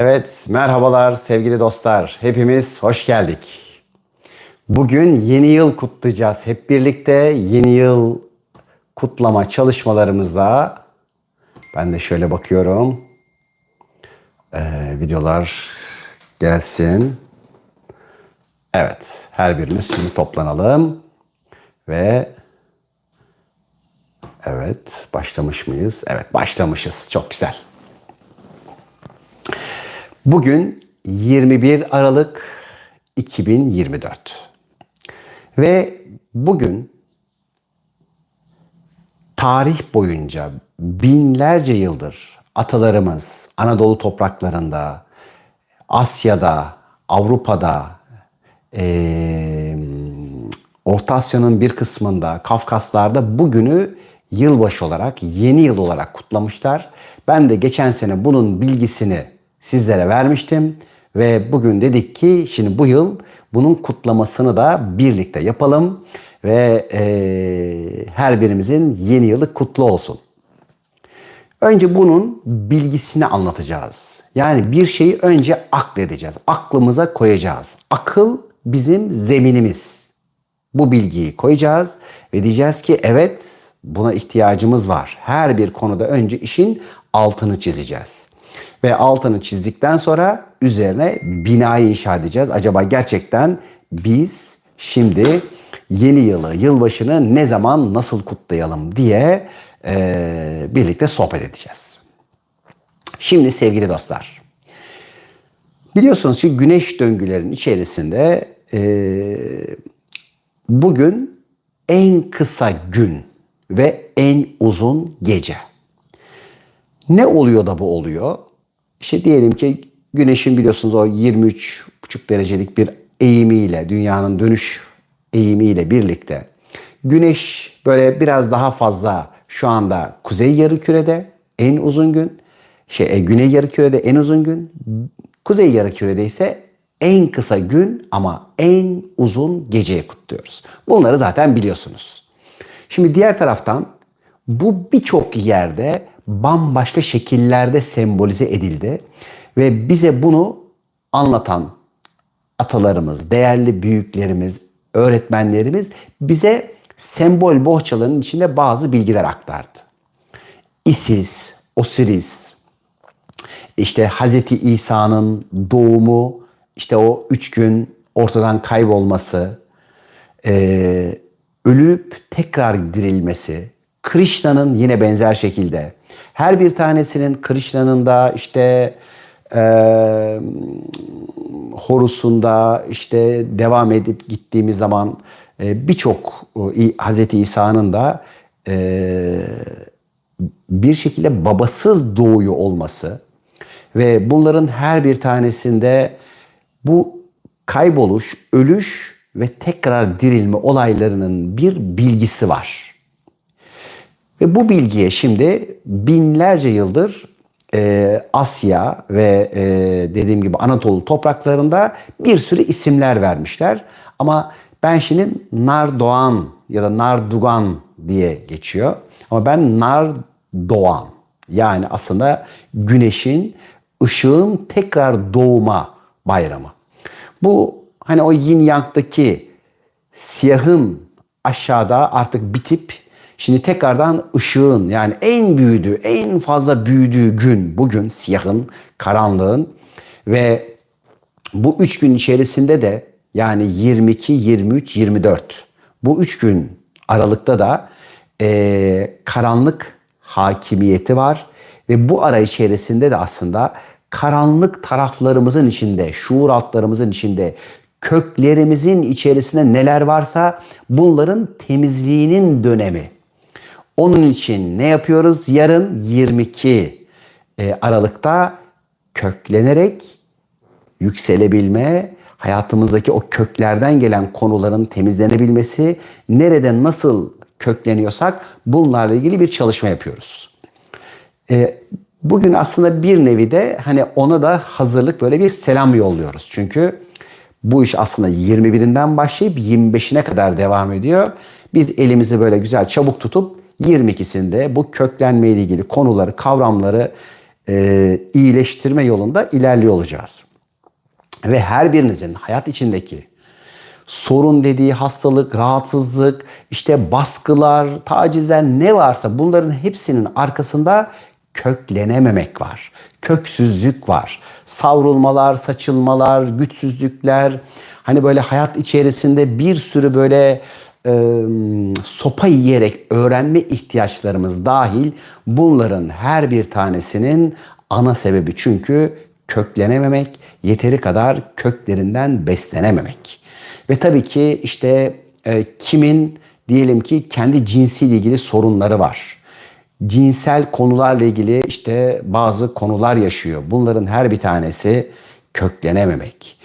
Evet, merhabalar sevgili dostlar. Hepimiz hoş geldik. Bugün yeni yıl kutlayacağız. Hep birlikte yeni yıl kutlama çalışmalarımızda. Ben de şöyle bakıyorum. Videolar gelsin. Evet, her birimiz şimdi toplanalım. Ve evet, başlamış mıyız? Evet, başlamışız. Çok güzel. Bugün 21 Aralık 2024. Ve bugün tarih boyunca binlerce yıldır atalarımız Anadolu topraklarında, Asya'da, Avrupa'da, Orta Asya'nın bir kısmında, Kafkaslar'da bugünü yılbaşı olarak, yeni yıl olarak kutlamışlar. Ben de geçen sene bunun bilgisini sizlere vermiştim. Ve bugün dedik ki şimdi bu yıl bunun kutlamasını da birlikte yapalım. Ve her birimizin yeni yılı kutlu olsun. Önce bunun bilgisini anlatacağız. Yani bir şeyi önce akledeceğiz. Aklımıza koyacağız. Akıl bizim zeminimiz. Bu bilgiyi koyacağız ve diyeceğiz ki evet buna ihtiyacımız var. Her bir konuda önce işin altını çizeceğiz. Ve altını çizdikten sonra üzerine binayı inşa edeceğiz. Acaba gerçekten biz şimdi yeni yılı, yılbaşını ne zaman, nasıl kutlayalım diye birlikte sohbet edeceğiz. Şimdi sevgili dostlar, biliyorsunuz ki güneş döngülerinin içerisinde bugün en kısa gün ve en uzun gece. Ne oluyor da bu oluyor? İşte diyelim ki güneşin biliyorsunuz o 23,5 derecelik bir eğimiyle, dünyanın dönüş eğimiyle birlikte güneş böyle biraz daha fazla şu anda kuzey yarımkürede en uzun gün, güney yarımkürede en uzun gün, kuzey yarımkürede ise en kısa gün ama en uzun geceyi kutluyoruz. Bunları zaten biliyorsunuz. Şimdi diğer taraftan bu birçok yerde bambaşka şekillerde sembolize edildi ve bize bunu anlatan atalarımız, değerli büyüklerimiz, öğretmenlerimiz bize sembol bohçalarının içinde bazı bilgiler aktardı. Isis, Osiris, işte Hazreti İsa'nın doğumu, işte o 3 gün ortadan kaybolması, ölüp tekrar dirilmesi, Krishna'nın yine benzer şekilde her bir tanesinin Krishna'nın da işte Horus'unda işte devam edip gittiğimiz zaman birçok Hazreti İsa'nın da bir şekilde babasız doğuyor olması ve bunların her bir tanesinde bu kayboluş, ölüş ve tekrar dirilme olaylarının bir bilgisi var. Ve bu bilgiye şimdi binlerce yıldır Asya ve dediğim gibi Anadolu topraklarında bir sürü isimler vermişler. Ama ben şimdi Nardoğan ya da Nardugan diye geçiyor. Ama ben Nardoğan, yani aslında güneşin, ışığın tekrar doğuma bayramı. Bu hani o yin yang'daki siyahın aşağıda artık bitip şimdi tekrardan ışığın, yani en büyüdüğü, en fazla büyüdüğü gün bugün, siyahın, karanlığın ve bu 3 gün içerisinde de yani 22, 23, 24 bu 3 gün aralıkta da karanlık hakimiyeti var ve bu ara içerisinde de aslında karanlık taraflarımızın içinde, şuur altlarımızın içinde, köklerimizin içerisinde neler varsa bunların temizliğinin dönemi. Onun için ne yapıyoruz? Yarın 22 Aralık'ta köklenerek yükselebilme, hayatımızdaki o köklerden gelen konuların temizlenebilmesi, nerede nasıl kökleniyorsak bunlarla ilgili bir çalışma yapıyoruz. Bugün aslında bir nevi de hani ona da hazırlık, böyle bir selam yolluyoruz. Çünkü bu iş aslında 21'inden başlayıp 25'ine kadar devam ediyor. Biz elimizi böyle güzel çabuk tutup 22'sinde bu köklenme ile ilgili konuları, kavramları iyileştirme yolunda ilerliyor olacağız. Ve her birinizin hayat içindeki sorun dediği hastalık, rahatsızlık, işte baskılar, tacizler ne varsa bunların hepsinin arkasında köklenememek var. Köksüzlük var. Savrulmalar, saçılmalar, güçsüzlükler. Hani böyle hayat içerisinde bir sürü böyle sopa yiyerek öğrenme ihtiyaçlarımız dahil bunların her bir tanesinin ana sebebi çünkü köklenememek, yeteri kadar köklerinden beslenememek. Ve tabii ki işte kimin diyelim ki kendi cinsiyle ilgili sorunları var. Cinsel konularla ilgili işte bazı konular yaşıyor. Bunların her bir tanesi köklenememek.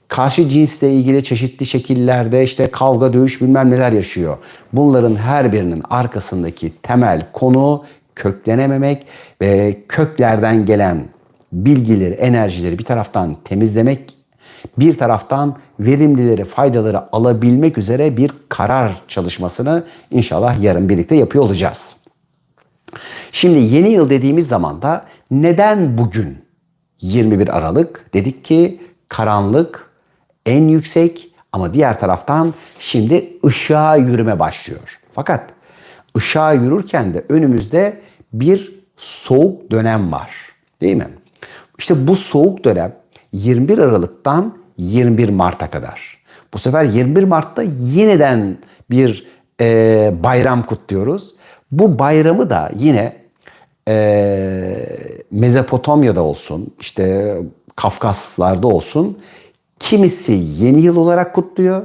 Karşı cinsle ilgili çeşitli şekillerde işte kavga, dövüş bilmem neler yaşıyor. Bunların her birinin arkasındaki temel konu köklenememek ve köklerden gelen bilgileri, enerjileri bir taraftan temizlemek, bir taraftan verimlileri, faydaları alabilmek üzere bir karar çalışmasını inşallah yarın birlikte yapıyor olacağız. Şimdi yeni yıl dediğimiz zaman da neden bugün 21 Aralık dedik ki karanlık en yüksek ama diğer taraftan şimdi ışığa yürüme başlıyor. Fakat ışığa yürürken de önümüzde bir soğuk dönem var. Değil mi? İşte bu soğuk dönem 21 Aralık'tan 21 Mart'a kadar. Bu sefer 21 Mart'ta yeniden bir bayram kutluyoruz. Bu bayramı da yine Mezopotamya'da olsun, işte Kafkaslarda olsun, kimisi yeni yıl olarak kutluyor,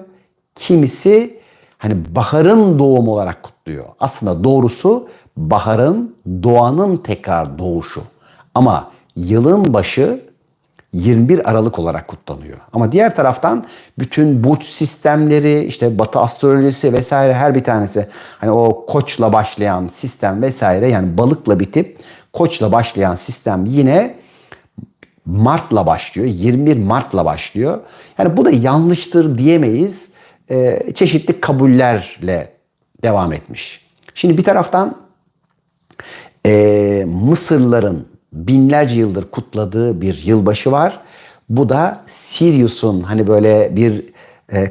kimisi hani baharın doğumu olarak kutluyor. Aslında doğrusu baharın, doğanın tekrar doğuşu. Ama yılın başı 21 Aralık olarak kutlanıyor. Ama diğer taraftan bütün burç sistemleri, işte Batı astrolojisi vesaire her bir tanesi hani o Koç'la başlayan sistem vesaire yani balıkla bitip Koç'la başlayan sistem yine Mart'la başlıyor. 21 Mart'la başlıyor. Yani bu da yanlıştır diyemeyiz. Çeşitli kabullerle devam etmiş. Şimdi bir taraftan Mısırların binlerce yıldır kutladığı bir yılbaşı var. Bu da Sirius'un hani böyle bir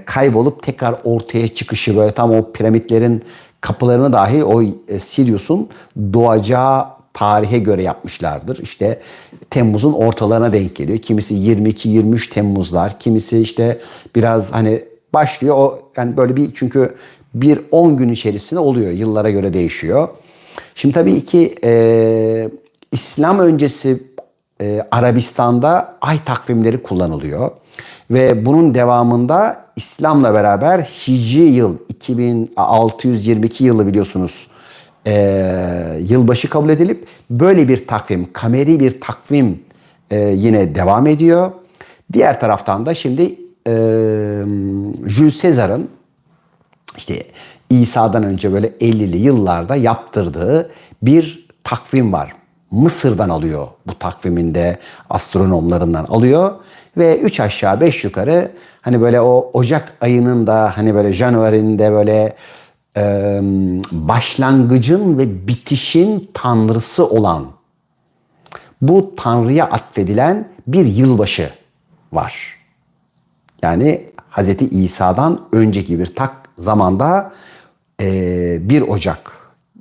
kaybolup tekrar ortaya çıkışı böyle tam o piramitlerin kapılarını dahi o Sirius'un doğacağı tarihe göre yapmışlardır. İşte Temmuz'un ortalarına denk geliyor. Kimisi 22-23 Temmuzlar, kimisi işte biraz hani başlıyor o yani böyle bir çünkü bir 10 gün içerisinde oluyor. Yıllara göre değişiyor. Şimdi tabii ki İslam öncesi Arabistan'da ay takvimleri kullanılıyor. Ve bunun devamında İslam'la beraber Hicri yıl 2622 yılı biliyorsunuz yılbaşı kabul edilip böyle bir takvim, kameri bir takvim yine devam ediyor. Diğer taraftan da şimdi Jules Caesar'ın işte İsa'dan önce böyle 50'li yıllarda yaptırdığı bir takvim var. Mısır'dan alıyor bu takviminde astronomlarından alıyor ve 3 aşağı 5 yukarı hani böyle o Ocak ayının da hani böyle January'nin de böyle başlangıcın ve bitişin tanrısı olan bu tanrıya atfedilen bir yılbaşı var. Yani Hz. İsa'dan önceki bir zamanda 1 Ocak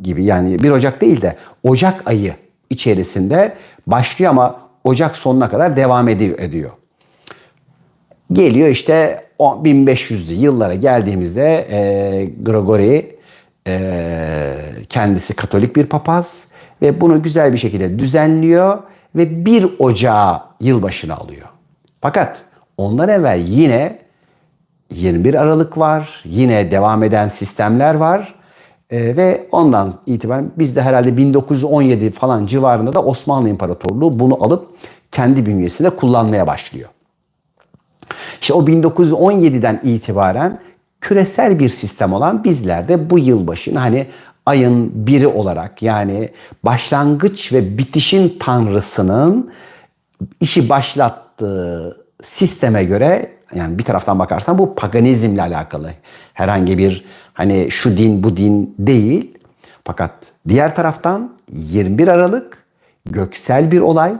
gibi yani 1 Ocak değil de Ocak ayı içerisinde başlıyor ama Ocak sonuna kadar devam ediyor. Geliyor işte 1500'lü yıllara geldiğimizde Gregory kendisi Katolik bir papaz ve bunu güzel bir şekilde düzenliyor ve 1 Ocağı yılbaşını alıyor. Fakat ondan evvel yine 21 Aralık var, yine devam eden sistemler var ve ondan itibaren bizde herhalde 1917 falan civarında da Osmanlı İmparatorluğu bunu alıp kendi bünyesinde kullanmaya başlıyor. İşte o 1917'den itibaren küresel bir sistem olan bizlerde bu yılbaşını hani ayın biri olarak yani başlangıç ve bitişin tanrısının işi başlattığı sisteme göre yani bir taraftan bakarsan bu paganizmle alakalı herhangi bir hani şu din bu din değil. Fakat diğer taraftan 21 Aralık göksel bir olay,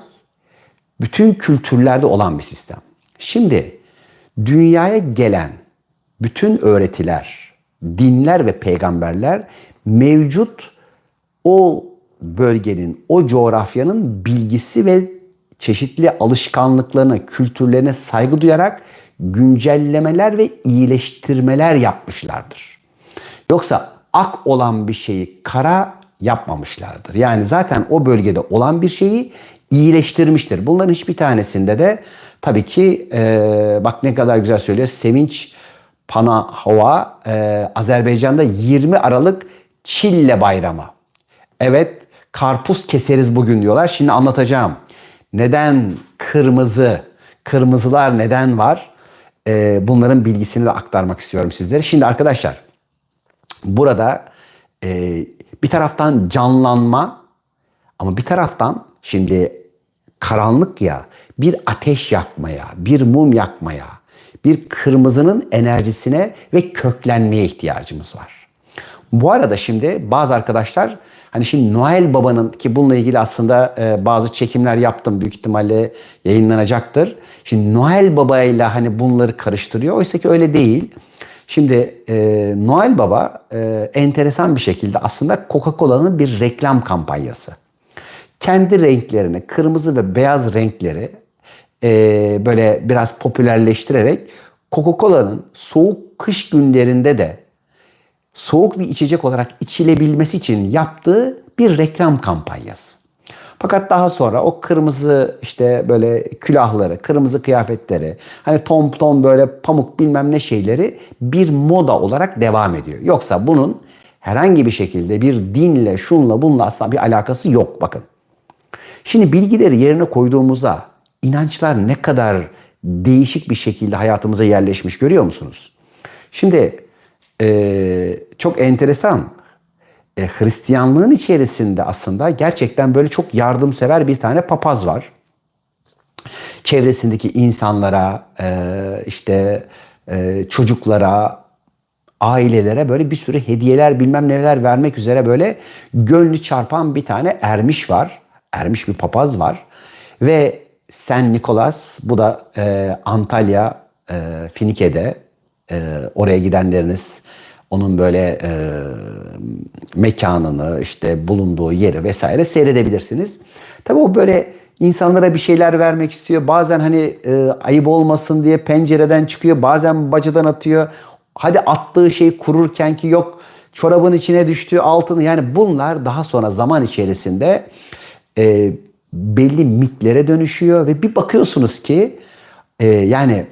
bütün kültürlerde olan bir sistem. Şimdi dünyaya gelen bütün öğretiler, dinler ve peygamberler mevcut o bölgenin, o coğrafyanın bilgisi ve çeşitli alışkanlıklarına, kültürlerine saygı duyarak güncellemeler ve iyileştirmeler yapmışlardır. Yoksa ak olan bir şeyi kara yapmamışlardır. Yani zaten o bölgede olan bir şeyi iyileştirmiştir. Bunların hiçbir tanesinde de tabii ki bak ne kadar güzel söylüyor. Sevinç Panahova Azerbaycan'da 20 Aralık Çille Bayramı. Evet, karpuz keseriz bugün diyorlar. Şimdi anlatacağım. Neden kırmızı, kırmızılar neden var? Bunların bilgisini de aktarmak istiyorum sizlere. Şimdi arkadaşlar, burada bir taraftan canlanma ama bir taraftan şimdi karanlık ya, bir ateş yakmaya, bir mum yakmaya, bir kırmızının enerjisine ve köklenmeye ihtiyacımız var. Bu arada şimdi bazı arkadaşlar hani şimdi Noel Baba'nın ki bununla ilgili aslında bazı çekimler yaptım, büyük ihtimalle yayınlanacaktır. Şimdi Noel Baba ile hani bunları karıştırıyor. Oysa ki öyle değil. Şimdi Noel Baba enteresan bir şekilde aslında Coca-Cola'nın bir reklam kampanyası. Kendi renklerini, kırmızı ve beyaz renkleri böyle biraz popülerleştirerek Coca-Cola'nın soğuk kış günlerinde de soğuk bir içecek olarak içilebilmesi için yaptığı bir reklam kampanyası. Fakat daha sonra o kırmızı işte böyle külahları, kırmızı kıyafetleri, hani tom tom böyle pamuk bilmem ne şeyleri bir moda olarak devam ediyor. Yoksa bunun herhangi bir şekilde bir dinle, şunla, bununla aslında bir alakası yok bakın. Şimdi bilgileri yerine koyduğumuzda inançlar ne kadar değişik bir şekilde hayatımıza yerleşmiş görüyor musunuz? Şimdi çok enteresan. Hristiyanlığın içerisinde aslında gerçekten böyle çok yardımsever bir tane papaz var. Çevresindeki insanlara, çocuklara, ailelere böyle bir sürü hediyeler bilmem neler vermek üzere böyle gönlü çarpan bir tane ermiş var. Ermiş bir papaz var. Ve Saint Nicholas, bu da Antalya, Finike'de, oraya gidenleriniz onun böyle mekanını, işte bulunduğu yeri vesaire seyredebilirsiniz. Tabii o böyle insanlara bir şeyler vermek istiyor. Bazen hani ayıp olmasın diye pencereden çıkıyor. Bazen bacadan atıyor. Hadi attığı şey kururken ki yok çorabın içine düştüğü altını. Yani bunlar daha sonra zaman içerisinde belli mitlere dönüşüyor. Ve bir bakıyorsunuz ki yani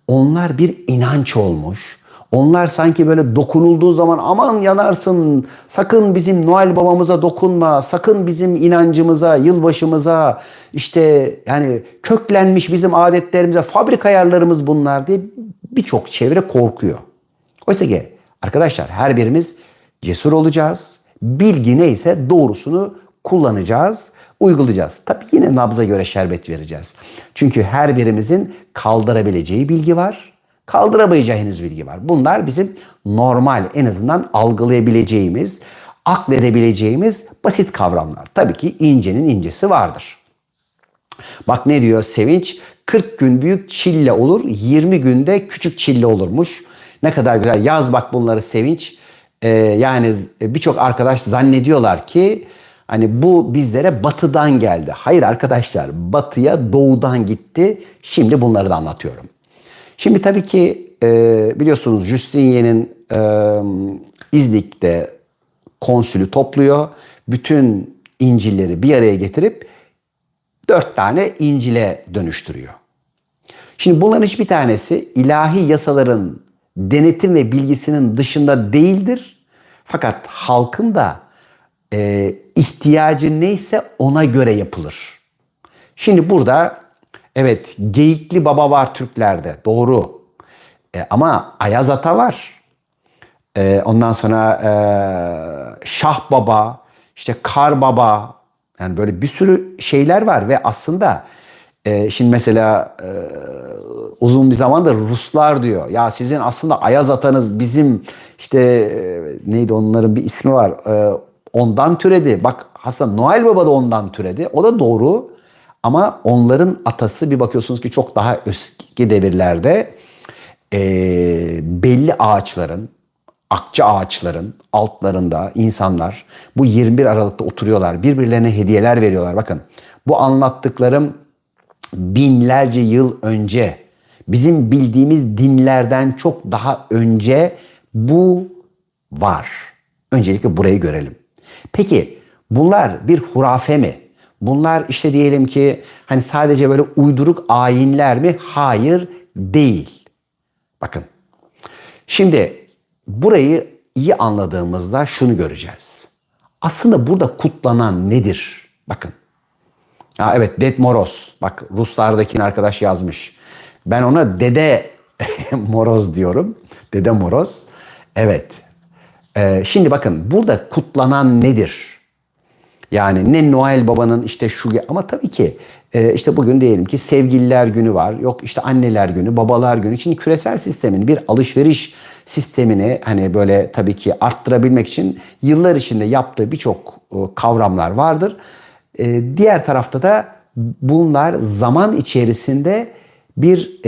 onlar bir inanç olmuş. Onlar sanki böyle dokunulduğu zaman aman yanarsın, sakın bizim Noel babamıza dokunma, sakın bizim inancımıza, yılbaşımıza, işte yani köklenmiş bizim adetlerimize, fabrika ayarlarımız bunlar diye birçok çevre korkuyor. Oysa ki arkadaşlar her birimiz cesur olacağız. Bilgi neyse doğrusunu kullanacağız, uygulayacağız. Tabii yine nabza göre şerbet vereceğiz. Çünkü her birimizin kaldırabileceği bilgi var. Kaldıramayacağı henüz bilgi var. Bunlar bizim normal en azından algılayabileceğimiz, akledebileceğimiz basit kavramlar. Tabii ki incenin incesi vardır. Bak ne diyor Sevinç? 40 gün büyük çille olur, 20 günde küçük çille olurmuş. Ne kadar güzel. Yaz bak bunları Sevinç. Yani birçok arkadaş zannediyorlar ki hani bu bizlere batıdan geldi. Hayır arkadaşlar, batıya doğudan gitti. Şimdi bunları da anlatıyorum. Şimdi tabii ki biliyorsunuz Justinian'in İznik'te konsülü topluyor. Bütün İncil'leri bir araya getirip 4 tane İncil'e dönüştürüyor. Şimdi bunların hiçbir tanesi ilahi yasaların denetim ve bilgisinin dışında değildir. Fakat halkın da ihtiyacı neyse ona göre yapılır. Şimdi burada evet Geyikli Baba var Türklerde doğru ama Ayaz Ata var. Ondan sonra Şah Baba, işte Kar Baba, yani böyle bir sürü şeyler var ve aslında şimdi mesela uzun bir zamandır Ruslar diyor. Ya sizin aslında Ayaz Atanız bizim işte neydi onların bir ismi var. ondan türedi. Bak Hasan Noel Baba da ondan türedi. O da doğru. Ama onların atası bir bakıyorsunuz ki çok daha eski devirlerde belli ağaçların, akça ağaçların altlarında insanlar bu 21 Aralık'ta oturuyorlar. Birbirlerine hediyeler veriyorlar. Bakın bu anlattıklarım binlerce yıl önce, bizim bildiğimiz dinlerden çok daha önce bu var. Öncelikle burayı görelim. Peki bunlar bir hurafe mi? Bunlar işte diyelim ki hani sadece böyle uyduruk ayinler mi? Hayır, değil. Bakın. Şimdi burayı iyi anladığımızda şunu göreceğiz. Aslında burada kutlanan nedir? Bakın. Ha, evet, Ded Moroz. Bak Ruslardaki arkadaş yazmış. Ben ona Dede Moroz diyorum. Dede Moroz. Evet. Şimdi bakın burada kutlanan nedir? Yani ne Noel Baba'nın işte şu ama tabii ki işte bugün diyelim ki sevgililer günü var. Yok işte anneler günü, babalar günü. Şimdi küresel sistemin bir alışveriş sistemini hani böyle tabii ki arttırabilmek için yıllar içinde yaptığı birçok kavramlar vardır. Diğer tarafta da bunlar zaman içerisinde bir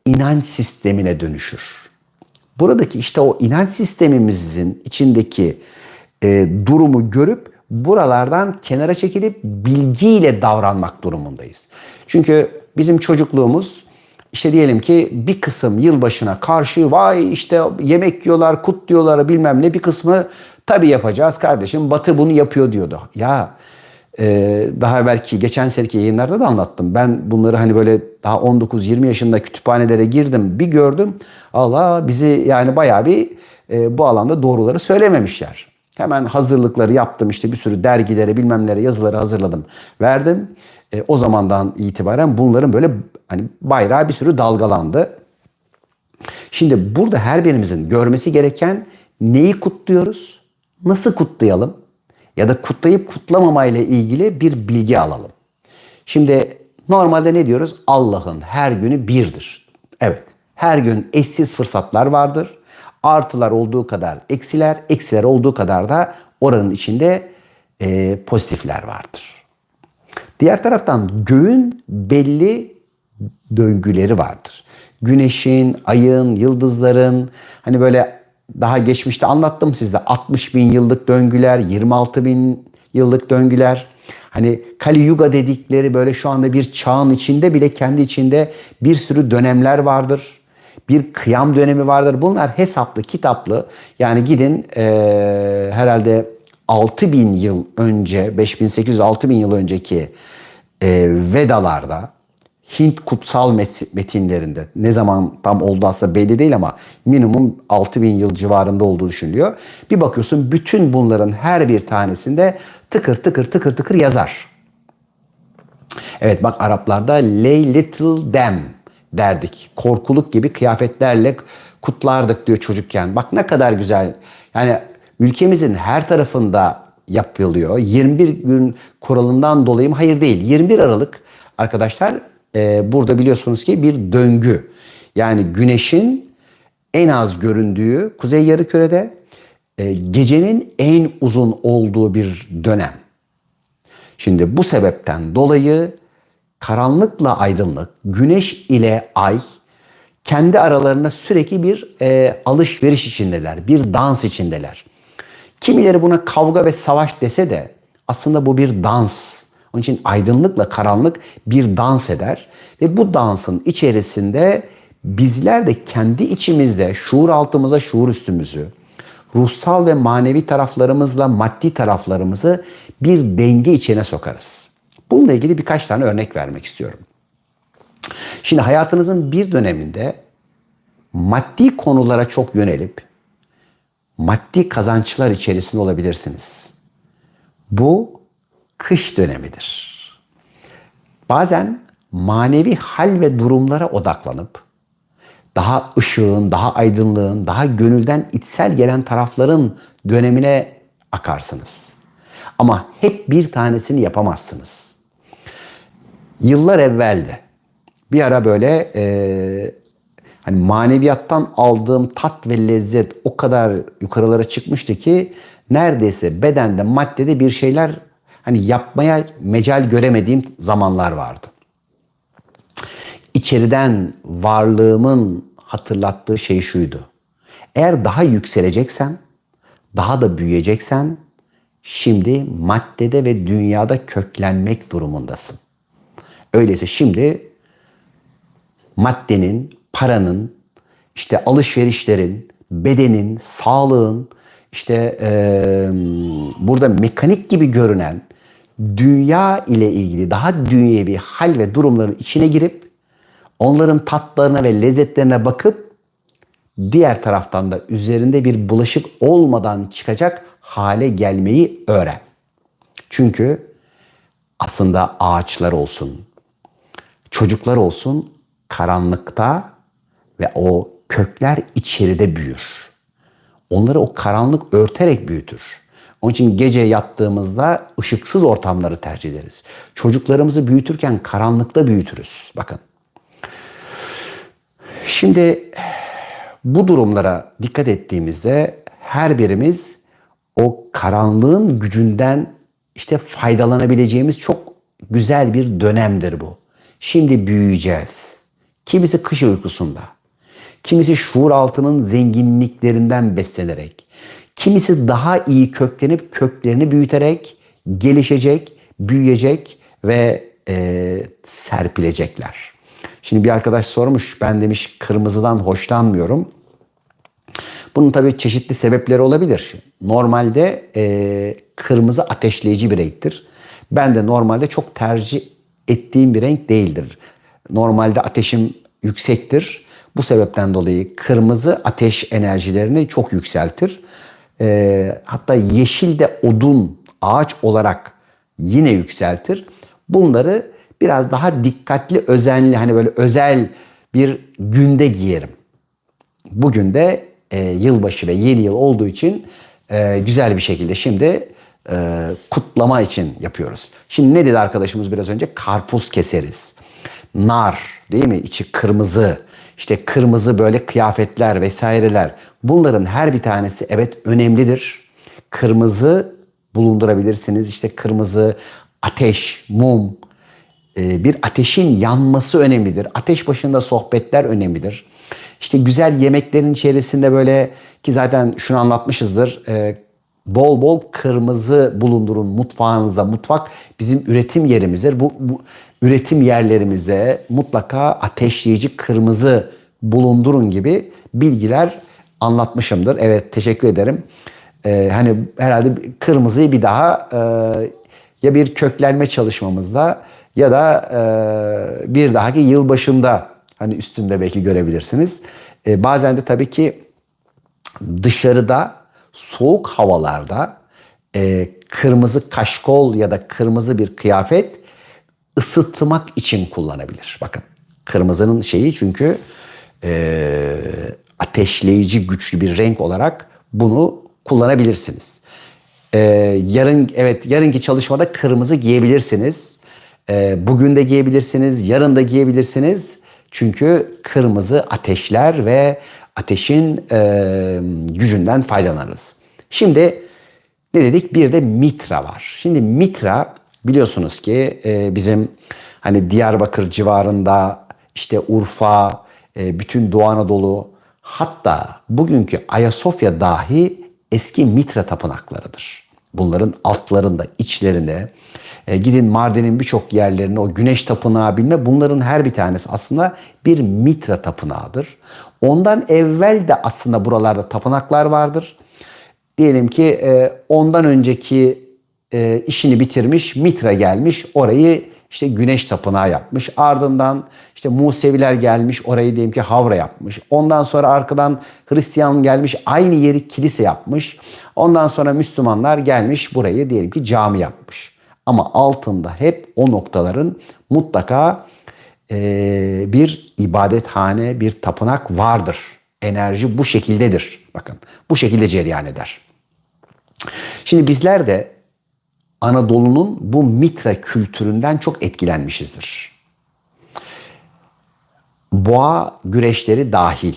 inanç sistemine dönüşür. Buradaki işte o inanç sistemimizin içindeki durumu görüp buralardan kenara çekilip bilgiyle davranmak durumundayız. Çünkü bizim çocukluğumuz işte diyelim ki bir kısım yılbaşına karşı vay işte yemek yiyorlar, kutluyorlar bilmem ne, bir kısmı tabii yapacağız kardeşim Batı bunu yapıyor diyordu. Ya daha belki geçen seneki yayınlarda da anlattım. Ben bunları hani böyle daha 19-20 yaşında kütüphanelere girdim. Bir gördüm. Allah bizi yani bayağı bir bu alanda doğruları söylememişler. Hemen hazırlıkları yaptım. İşte bir sürü dergilere bilmemlere yazıları hazırladım. Verdim. O zamandan itibaren bunların böyle hani bayrağı bir sürü dalgalandı. Şimdi burada her birimizin görmesi gereken neyi kutluyoruz? Nasıl kutlayalım? Ya da kutlayıp kutlamamayla ilgili bir bilgi alalım. Şimdi normalde ne diyoruz? Allah'ın her günü birdir. Evet, her gün eşsiz fırsatlar vardır. Artılar olduğu kadar eksiler, eksiler olduğu kadar da oranın içinde pozitifler vardır. Diğer taraftan göğün belli döngüleri vardır. Güneşin, ayın, yıldızların hani böyle daha geçmişte anlattım size 60 bin yıllık döngüler, 26 bin yıllık döngüler. Hani Kali Yuga dedikleri böyle şu anda bir çağın içinde bile kendi içinde bir sürü dönemler vardır. Bir kıyam dönemi vardır. Bunlar hesaplı, kitaplı. Yani gidin herhalde 6 bin yıl önce, 5800-6 bin yıl önceki Vedalarda, Hint kutsal metinlerinde ne zaman tam oldu aslında belli değil ama minimum 6000 yıl civarında olduğu düşünülüyor. Bir bakıyorsun bütün bunların her bir tanesinde tıkır tıkır tıkır tıkır yazar. Evet bak Araplarda lay little them derdik. Korkuluk gibi kıyafetlerle kutlardık diyor çocukken. Bak ne kadar güzel. Yani ülkemizin her tarafında yapılıyor. 21 gün kuralından dolayı mı? Hayır değil. 21 Aralık arkadaşlar burada biliyorsunuz ki bir döngü. Yani güneşin en az göründüğü kuzey yarımkürede gecenin en uzun olduğu bir dönem. Şimdi bu sebepten dolayı karanlıkla aydınlık, güneş ile ay kendi aralarında sürekli bir alışveriş içindeler, bir dans içindeler. Kimileri buna kavga ve savaş dese de aslında bu bir dans. Onun için aydınlıkla karanlık bir dans eder ve bu dansın içerisinde bizler de kendi içimizde şuur altımıza şuur üstümüzü, ruhsal ve manevi taraflarımızla maddi taraflarımızı bir denge içine sokarız. Bununla ilgili birkaç tane örnek vermek istiyorum. Şimdi hayatınızın bir döneminde maddi konulara çok yönelip maddi kazançlar içerisinde olabilirsiniz. Bu kış dönemidir. Bazen manevi hal ve durumlara odaklanıp daha ışığın, daha aydınlığın, daha gönülden içsel gelen tarafların dönemine akarsınız. Ama hep bir tanesini yapamazsınız. Yıllar evvelde bir ara böyle hani maneviyattan aldığım tat ve lezzet o kadar yukarılara çıkmıştı ki neredeyse bedende, maddede bir şeyler hani yapmaya mecal göremediğim zamanlar vardı. İçeriden varlığımın hatırlattığı şey şuydu. Eğer daha yükseleceksen, daha da büyüyeceksen şimdi maddede ve dünyada köklenmek durumundasın. Öyleyse şimdi maddenin, paranın, işte alışverişlerin, bedenin, sağlığın, işte burada mekanik gibi görünen dünya ile ilgili daha dünyevi hal ve durumların içine girip onların tatlarına ve lezzetlerine bakıp diğer taraftan da üzerinde bir bulaşık olmadan çıkacak hale gelmeyi öğren. Çünkü aslında ağaçlar olsun, çocuklar olsun karanlıkta ve o kökler içeride büyür. Onları o karanlık örterek büyütür. Onun için gece yattığımızda ışıksız ortamları tercih ederiz. Çocuklarımızı büyütürken karanlıkta büyütürüz. Bakın. Şimdi bu durumlara dikkat ettiğimizde her birimiz o karanlığın gücünden işte faydalanabileceğimiz çok güzel bir dönemdir bu. Şimdi büyüyeceğiz. Kimisi kış uykusunda, kimisi şuur altının zenginliklerinden beslenerek, kimisi daha iyi köklenip köklerini büyüterek gelişecek, büyüyecek ve serpilecekler. Şimdi bir arkadaş sormuş, ben demiş kırmızıdan hoşlanmıyorum. Bunun tabii çeşitli sebepleri olabilir. Normalde kırmızı ateşleyici bir renktir. Ben de normalde çok tercih ettiğim bir renk değildir. Normalde ateşim yüksektir. Bu sebepten dolayı kırmızı ateş enerjilerini çok yükseltir. Hatta yeşil de odun, ağaç olarak yine yükseltir. Bunları biraz daha dikkatli, özenli, hani böyle özel bir günde giyerim. Bugün de yılbaşı ve yeni yıl olduğu için güzel bir şekilde şimdi kutlama için yapıyoruz. Şimdi ne dedi arkadaşımız biraz önce? Karpuz keseriz. Nar, değil mi? İçi kırmızı. İşte kırmızı böyle kıyafetler vesaireler. Bunların her bir tanesi evet önemlidir. Kırmızı bulundurabilirsiniz. İşte kırmızı ateş, mum, bir ateşin yanması önemlidir. Ateş başında sohbetler önemlidir. İşte güzel yemeklerin içerisinde böyle, ki zaten şunu anlatmışızdır. Bol bol kırmızı bulundurun mutfağınıza. Mutfak bizim üretim yerimizdir. Bu üretim yerlerimize mutlaka ateşleyici kırmızı bulundurun gibi bilgiler anlatmışımdır. Evet, teşekkür ederim. Hani herhalde kırmızıyı bir daha ya bir köklenme çalışmamızda ya da bir dahaki yılbaşında hani üstünde belki görebilirsiniz. Bazen de tabii ki dışarıda soğuk havalarda kırmızı kaşkol ya da kırmızı bir kıyafet ısıtmak için kullanabilir. Bakın kırmızının şeyi, çünkü ateşleyici güçlü bir renk olarak bunu kullanabilirsiniz. Yarınki çalışmada kırmızı giyebilirsiniz. Bugün de giyebilirsiniz, yarın da giyebilirsiniz. Çünkü kırmızı ateşler ve ateşin gücünden faydalanırız. Şimdi ne dedik? Bir de mitra var. Şimdi mitra biliyorsunuz ki bizim hani Diyarbakır civarında, işte Urfa, bütün Doğu Anadolu, hatta bugünkü Ayasofya dahi eski mitra tapınaklarıdır. Bunların altlarında, içlerinde, gidin Mardin'in birçok yerlerine, o güneş tapınağı bilme, bunların her bir tanesi aslında bir mitra tapınağıdır. Ondan evvel de aslında buralarda tapınaklar vardır. Diyelim ki ondan önceki işini bitirmiş, Mitra gelmiş, orayı işte güneş tapınağı yapmış. Ardından işte Museviler gelmiş, orayı diyelim ki Havra yapmış. Ondan sonra arkadan Hristiyan gelmiş, aynı yeri kilise yapmış. Ondan sonra Müslümanlar gelmiş, burayı diyelim ki cami yapmış. Ama altında hep o noktaların mutlaka bir ibadethane, bir tapınak vardır. Enerji bu şekildedir. Bakın bu şekilde cereyan eder. Şimdi bizler de Anadolu'nun bu mitra kültüründen çok etkilenmişizdir. Boğa güreşleri dahil,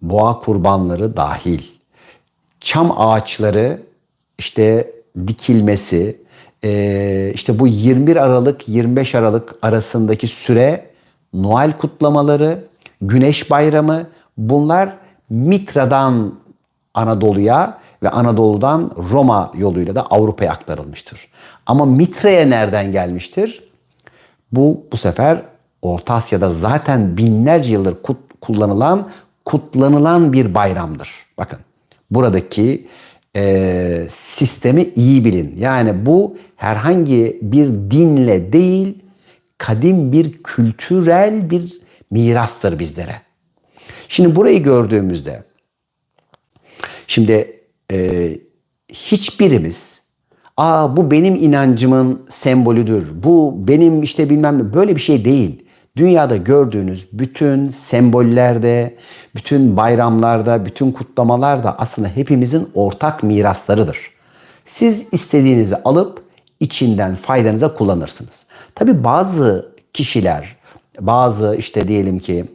boğa kurbanları dahil, çam ağaçları işte dikilmesi, işte bu 21 Aralık 25 Aralık arasındaki süre, Noel kutlamaları, Güneş Bayramı, bunlar Mitra'dan Anadolu'ya ve Anadolu'dan Roma yoluyla da Avrupa'ya aktarılmıştır. Ama Mitra'ya nereden gelmiştir? Bu sefer Orta Asya'da zaten binlerce yıldır kutlanılan bir bayramdır. Bakın buradaki sistemi iyi bilin. Yani bu herhangi bir dinle değil, kadim bir kültürel bir mirastır bizlere. Şimdi burayı gördüğümüzde, şimdi hiçbirimiz, bu benim inancımın sembolüdür, bu benim işte bilmem ne, böyle bir şey değil. Dünyada gördüğünüz bütün sembollerde, bütün bayramlarda, bütün kutlamalarda aslında hepimizin ortak miraslarıdır. Siz istediğinizi alıp içinden faydanıza kullanırsınız. Tabii bazı kişiler, bazı işte diyelim ki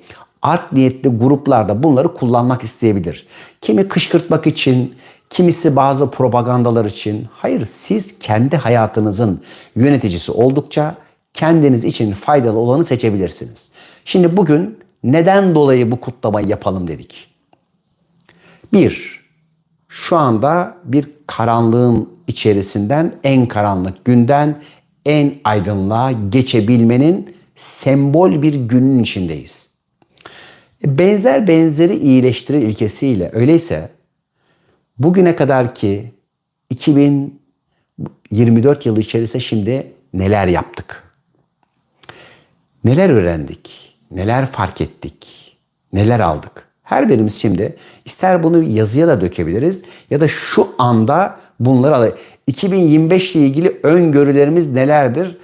art niyetli gruplarda bunları kullanmak isteyebilir. Kimi kışkırtmak için, kimisi bazı propagandalar için. Hayır, siz kendi hayatınızın yöneticisi oldukça kendiniz için faydalı olanı seçebilirsiniz. Şimdi bugün neden dolayı bu kutlamayı yapalım dedik? Şu anda bir karanlığın içerisinden, en karanlık günden en aydınlığa geçebilmenin sembol bir günün içindeyiz. Benzer benzeri iyileştirir ilkesiyle öyleyse bugüne kadar ki 2024 yılı içerisinde şimdi neler yaptık? Neler öğrendik? Neler fark ettik? Neler aldık? Her birimiz şimdi ister bunu yazıya da dökebiliriz ya da şu anda bunları alalım. 2025 ile ilgili öngörülerimiz nelerdir?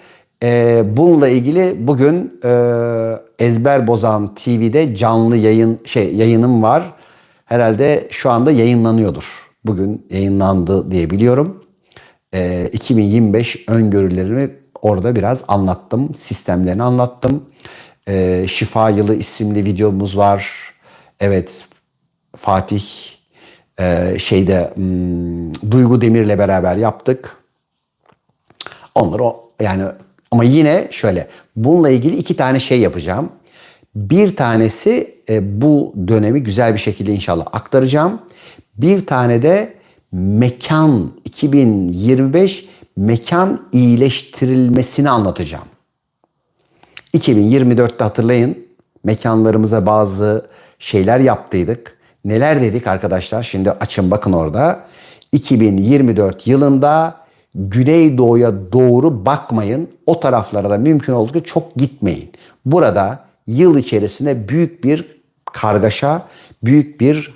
Bununla ilgili bugün Ezber Bozan TV'de canlı yayınım var. Herhalde şu anda yayınlanıyordur. Bugün yayınlandı diye biliyorum. 2025 öngörülerimi orada biraz anlattım. Sistemlerini anlattım. Şifa Yılı isimli videomuz var. Evet, Fatih Duygu Demir'le beraber yaptık. Onları yani ama yine şöyle bununla ilgili 2 tane şey yapacağım. Bir tanesi bu dönemi güzel bir şekilde inşallah aktaracağım. Bir tane de mekan 2025 mekan iyileştirilmesini anlatacağım. 2024'te hatırlayın mekanlarımıza bazı şeyler yaptıydık. Neler dedik arkadaşlar? Şimdi açın bakın orada. 2024 yılında Güneydoğu'ya doğru bakmayın. O taraflara da mümkün olduğu çok gitmeyin. Burada yıl içerisinde büyük bir kargaşa, büyük bir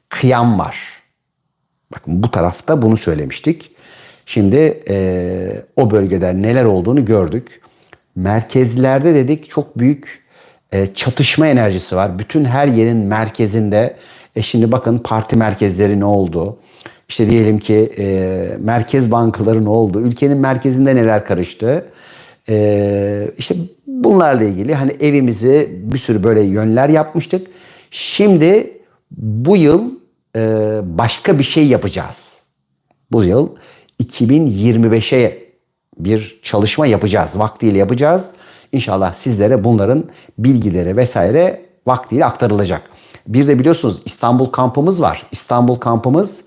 kıyam var. Bakın bu tarafta bunu söylemiştik. Şimdi o bölgede neler olduğunu gördük. Merkezlerde dedik çok büyük çatışma enerjisi var. Bütün her yerin merkezinde. Şimdi bakın parti merkezleri ne oldu? İşte diyelim ki merkez bankaları ne oldu? Ülkenin merkezinde neler karıştı? İşte bunlarla ilgili evimizi bir sürü böyle yönler yapmıştık. Şimdi bu yıl başka bir şey yapacağız. Bu yıl 2025'e bir çalışma yapacağız. Vaktiyle yapacağız. İnşallah sizlere bunların bilgileri vesaire vaktiyle aktarılacak. Bir de biliyorsunuz İstanbul kampımız var. İstanbul kampımız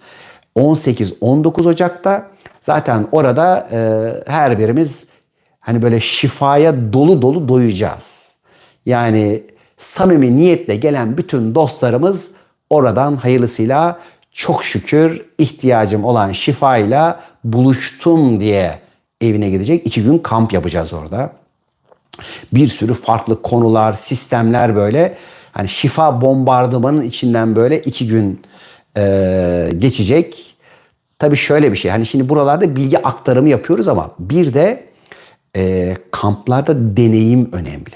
18-19 Ocak'ta. Zaten orada her birimiz böyle şifaya dolu dolu doyacağız. Yani samimi niyetle gelen bütün dostlarımız oradan hayırlısıyla çok şükür ihtiyacım olan şifayla buluştum diye evine gidecek. 2 gün kamp yapacağız orada. Bir sürü farklı konular, sistemler böyle. Şifa bombardımanın içinden böyle 2 gün geçecek. Tabii şöyle bir şey. Şimdi buralarda bilgi aktarımı yapıyoruz ama bir de kamplarda deneyim önemli.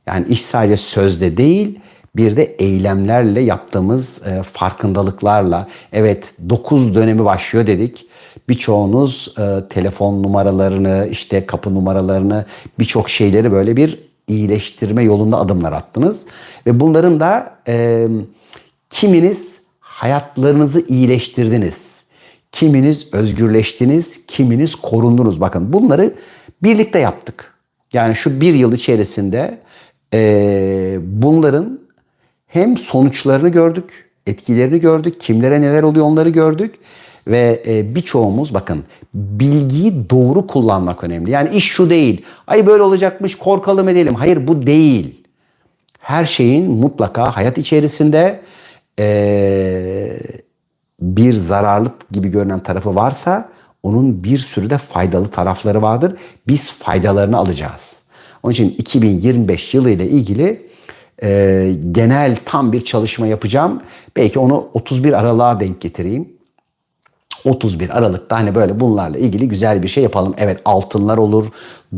Yani iş sadece sözde değil, bir de eylemlerle yaptığımız farkındalıklarla. Evet 9 dönemi başlıyor dedik. Birçoğunuz telefon numaralarını, işte kapı numaralarını, birçok şeyleri böyle bir iyileştirme yolunda adımlar attınız. Ve bunların da kiminiz hayatlarınızı iyileştirdiniz. Kiminiz özgürleştiniz, kiminiz korundunuz. Bakın bunları birlikte yaptık. Yani şu bir yıl içerisinde bunların hem sonuçlarını gördük, etkilerini gördük, kimlere neler oluyor onları gördük. Ve birçoğumuz bakın bilgiyi doğru kullanmak önemli. Yani iş şu değil, ay böyle olacakmış korkalım edelim. Hayır bu değil. Her şeyin mutlaka hayat içerisinde bir zararlı gibi görünen tarafı varsa onun bir sürü de faydalı tarafları vardır. Biz faydalarını alacağız. Onun için 2025 yılı ile ilgili genel tam bir çalışma yapacağım. Belki onu 31 Aralık'a denk getireyim. 31 Aralık'ta hani böyle bunlarla ilgili güzel bir şey yapalım. Evet altınlar olur.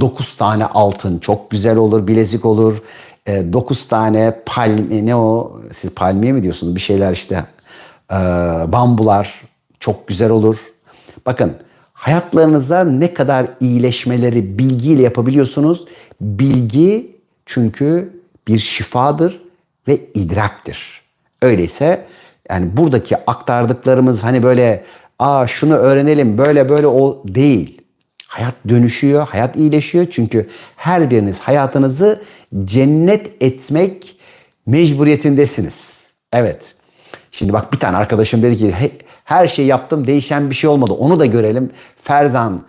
9 tane altın çok güzel olur. Bilezik olur. 9 tane palmiye ne o? Siz palmiye mi diyorsunuz? Bir şeyler işte. Bambular çok güzel olur. Bakın hayatlarınızda ne kadar iyileşmeleri bilgiyle yapabiliyorsunuz. Bilgi çünkü bir şifadır ve idraktır. Öyleyse yani buradaki aktardıklarımız hani böyle şunu öğrenelim böyle böyle o değil. Hayat dönüşüyor, hayat iyileşiyor. Çünkü her biriniz hayatınızı cennet etmek mecburiyetindesiniz. Evet. Şimdi bak bir tane arkadaşım dedi ki her şeyi yaptım değişen bir şey olmadı. Onu da görelim. Ferzan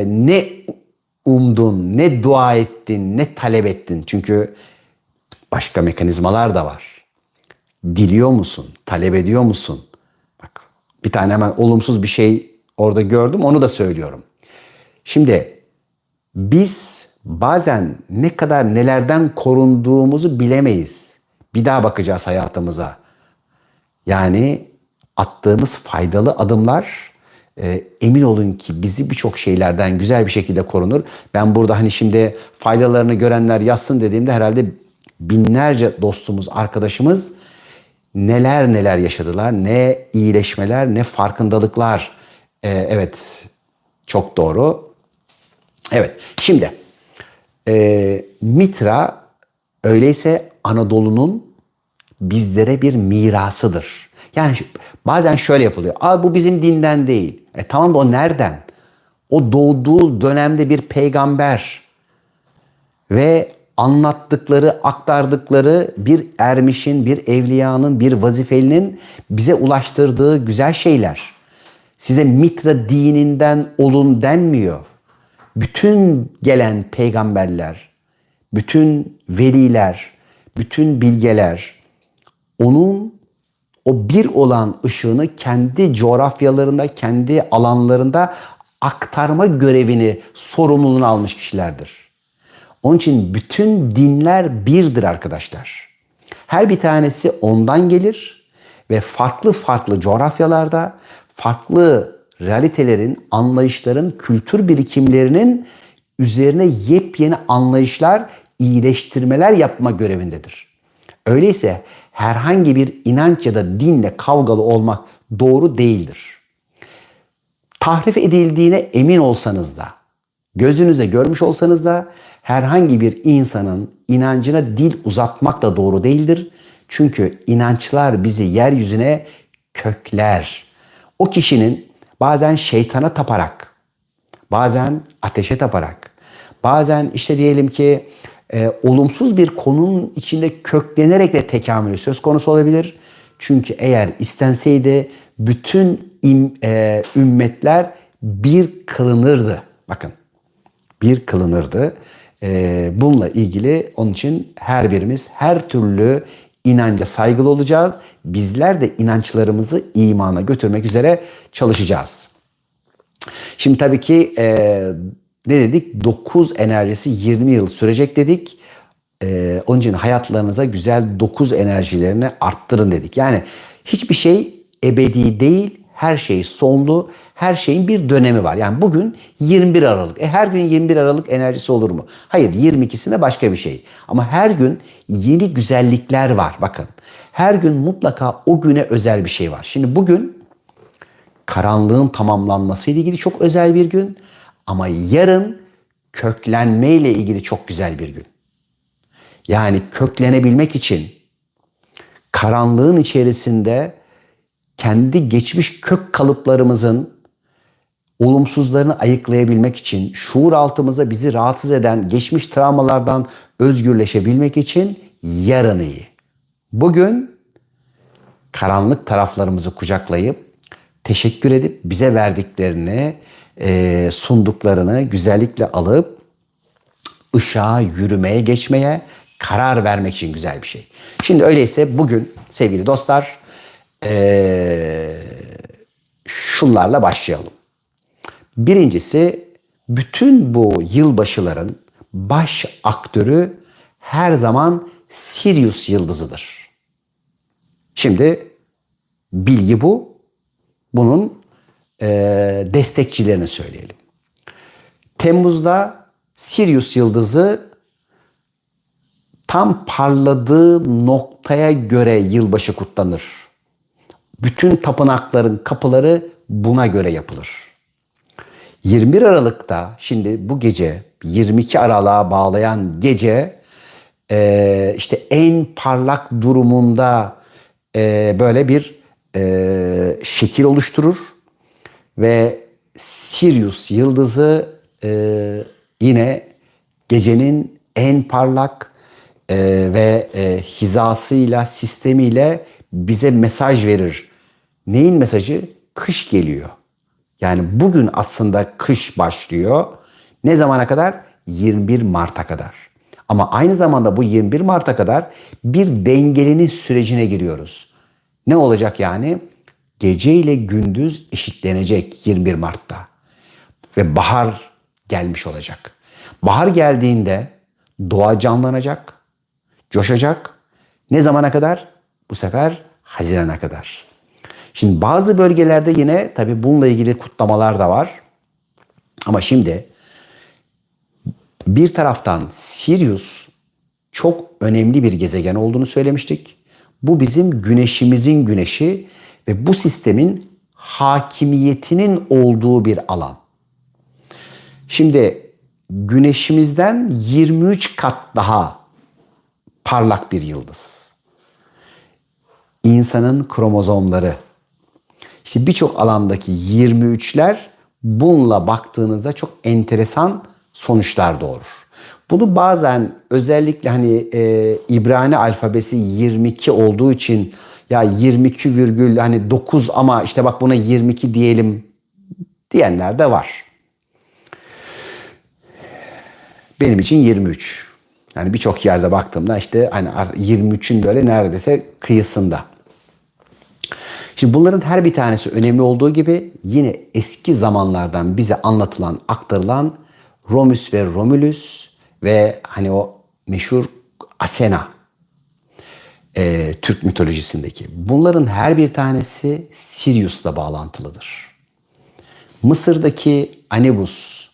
ne umdun, ne dua ettin, ne talep ettin. Çünkü başka mekanizmalar da var. Diliyor musun? Talep ediyor musun? Bak bir tane hemen olumsuz bir şey orada gördüm onu da söylüyorum. Şimdi biz bazen ne kadar nelerden korunduğumuzu bilemeyiz. Bir daha bakacağız hayatımıza. Yani attığımız faydalı adımlar emin olun ki bizi birçok şeylerden güzel bir şekilde korunur. Ben burada hani şimdi faydalarını görenler yazsın dediğimde herhalde binlerce dostumuz, arkadaşımız neler neler yaşadılar. Ne iyileşmeler, ne farkındalıklar. Evet, çok doğru. Evet, şimdi Mitra öyleyse Anadolu'nun bizlere bir mirasıdır. Yani bazen şöyle yapılıyor. Bu bizim dinden değil. Tamam da o nereden? O doğduğu dönemde bir peygamber ve anlattıkları, aktardıkları bir ermişin, bir evliyanın, bir vazifelinin bize ulaştırdığı güzel şeyler. Size Mitra dininden olun denmiyor. Bütün gelen peygamberler, bütün veliler, bütün bilgeler onun o bir olan ışığını kendi coğrafyalarında, kendi alanlarında aktarma görevini, sorumluluğunu almış kişilerdir. Onun için bütün dinler birdir arkadaşlar. Her bir tanesi ondan gelir ve farklı farklı coğrafyalarda, farklı realitelerin, anlayışların, kültür birikimlerinin üzerine yepyeni anlayışlar, iyileştirmeler yapma görevindedir. Öyleyse herhangi bir inanç ya da dinle kavgalı olmak doğru değildir. Tahrif edildiğine emin olsanız da, gözünüze görmüş olsanız da herhangi bir insanın inancına dil uzatmak da doğru değildir. Çünkü inançlar bizi yeryüzüne kökler. O kişinin bazen şeytana taparak, bazen ateşe taparak, bazen işte diyelim ki olumsuz bir konunun içinde köklenerek de tekamülü söz konusu olabilir. Çünkü eğer istenseydi bütün ümmetler bir kılınırdı. Bakın bir kılınırdı. Bununla ilgili onun için her birimiz her türlü inanca saygılı olacağız. Bizler de inançlarımızı imana götürmek üzere çalışacağız. Şimdi tabii ki ne dedik? 9 enerjisi 20 yıl sürecek dedik. Onun için hayatlarınıza güzel 9 enerjilerini arttırın dedik. Yani hiçbir şey ebedi değil, her şey sonlu, her şeyin bir dönemi var. Yani bugün 21 Aralık. Her gün 21 Aralık enerjisi olur mu? Hayır, 22'sinde başka bir şey. Ama her gün yeni güzellikler var. Bakın, her gün mutlaka o güne özel bir şey var. Şimdi bugün karanlığın tamamlanması ile ilgili çok özel bir gün. Ama yarın köklenme ile ilgili çok güzel bir gün. Yani köklenebilmek için karanlığın içerisinde kendi geçmiş kök kalıplarımızın olumsuzlarını ayıklayabilmek için, şuur altımıza bizi rahatsız eden geçmiş travmalardan özgürleşebilmek için yarın iyi. Bugün karanlık taraflarımızı kucaklayıp, teşekkür edip bize verdiklerini, sunduklarını güzellikle alıp ışığa yürümeye geçmeye karar vermek için güzel bir şey. Şimdi öyleyse bugün sevgili dostlar şunlarla başlayalım. Birincisi, bütün bu yılbaşıların baş aktörü her zaman Sirius yıldızıdır. Şimdi bilgi bu. Bunun destekçilerini söyleyelim. Temmuz'da Sirius yıldızı tam parladığı noktaya göre yılbaşı kutlanır. Bütün tapınakların kapıları buna göre yapılır. 21 Aralık'ta şimdi bu gece 22 Aralık'a bağlayan gece işte en parlak durumunda böyle bir şekil oluşturur ve Sirius yıldızı yine gecenin en parlak ve hizasıyla, sistemiyle bize mesaj verir. Neyin mesajı? Kış geliyor. Yani bugün aslında kış başlıyor. Ne zamana kadar? 21 Mart'a kadar. Ama aynı zamanda bu 21 Mart'a kadar bir dengeleniş sürecine giriyoruz. Ne olacak yani? Gece ile gündüz eşitlenecek 21 Mart'ta. Ve bahar gelmiş olacak. Bahar geldiğinde doğa canlanacak, coşacak. Ne zamana kadar? Bu sefer Haziran'a kadar. Şimdi bazı bölgelerde yine tabii bununla ilgili kutlamalar da var. Ama şimdi bir taraftan Sirius çok önemli bir gezegen olduğunu söylemiştik. Bu bizim güneşimizin güneşi ve bu sistemin hakimiyetinin olduğu bir alan. Şimdi güneşimizden 23 kat daha parlak bir yıldız. İnsanın kromozomları, İşte birçok alandaki 23'ler bununla baktığınızda çok enteresan sonuçlar doğurur. Bunu bazen özellikle hani İbrani alfabesi 22 olduğu için ya 22 virgül hani 9 ama işte bak buna 22 diyelim diyenler de var. Benim için 23. Yani birçok yerde baktığımda işte hani 23'ün böyle neredeyse kıyısında. Şimdi bunların her bir tanesi önemli olduğu gibi yine eski zamanlardan bize anlatılan, aktarılan Romulus ve Romulus ve hani o meşhur Athena Türk mitolojisindeki. Bunların her bir tanesi Sirius'la bağlantılıdır. Mısır'daki Anubis,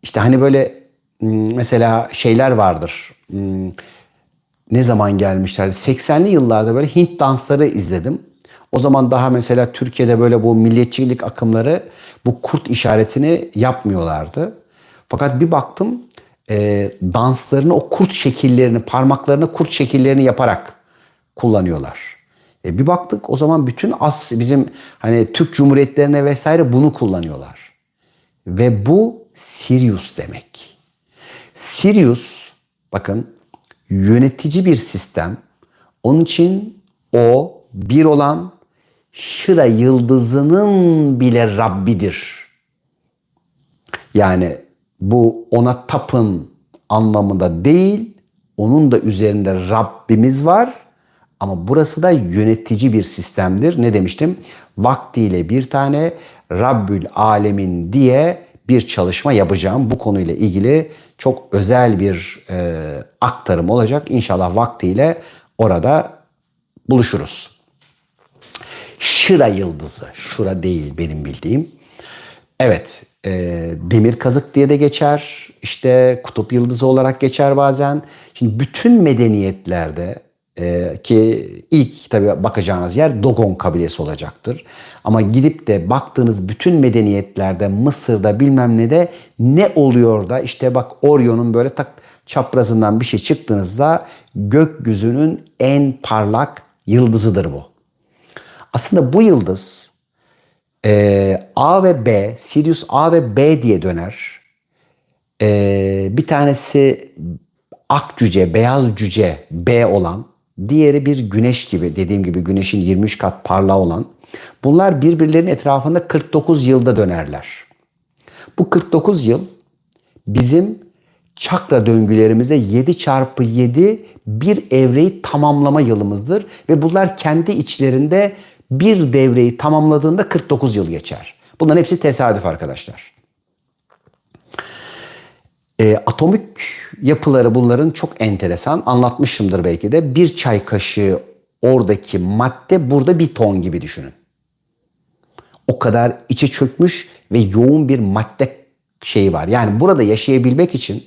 işte hani böyle mesela şeyler vardır. Ne zaman gelmişlerdi? 80'li yıllarda böyle Hint dansları izledim. O zaman daha mesela Türkiye'de böyle bu milliyetçilik akımları bu kurt işaretini yapmıyorlardı. Fakat bir baktım danslarını o kurt şekillerini, parmaklarını kurt şekillerini yaparak kullanıyorlar. Bir baktık o zaman bütün bizim hani Türk Cumhuriyetlerine vesaire bunu kullanıyorlar. Ve bu Sirius demek. Sirius bakın yönetici bir sistem. Onun için o bir olan Şıra yıldızının bile Rabbidir. Yani bu ona tapın anlamında değil, onun da üzerinde Rabbimiz var. Ama burası da yönetici bir sistemdir. Ne demiştim? Vaktiyle bir tane Rabbül Alemin diye bir çalışma yapacağım. Bu konuyla ilgili çok özel bir aktarım olacak. İnşallah vaktiyle orada buluşuruz. Şıra yıldızı. Şura değil benim bildiğim. Evet, demir kazık diye de geçer. İşte kutup yıldızı olarak geçer bazen. Şimdi bütün medeniyetlerde ki ilk tabii bakacağınız yer Dogon kabilesi olacaktır. Ama gidip de baktığınız bütün medeniyetlerde, Mısır'da bilmem ne de ne oluyor da işte bak Orion'un böyle çaprazından bir şey çıktığınızda gökyüzünün en parlak yıldızıdır bu. Aslında bu yıldız A ve B, Sirius A ve B diye döner. Bir tanesi ak cüce, beyaz cüce B olan, diğeri bir güneş gibi, dediğim gibi güneşin 23 kat parlağı olan. Bunlar birbirlerinin etrafında 49 yılda dönerler. Bu 49 yıl bizim çakra döngülerimizde 7 çarpı 7 bir evreyi tamamlama yılımızdır. Ve bunlar kendi içlerinde bir devreyi tamamladığında 49 yıl geçer. Bunların hepsi tesadüf arkadaşlar. Atomik yapıları bunların çok enteresan. Anlatmışımdır belki de. Bir çay kaşığı oradaki madde burada bir ton gibi düşünün. O kadar içe çökmüş ve yoğun bir madde şeyi var. Yani burada yaşayabilmek için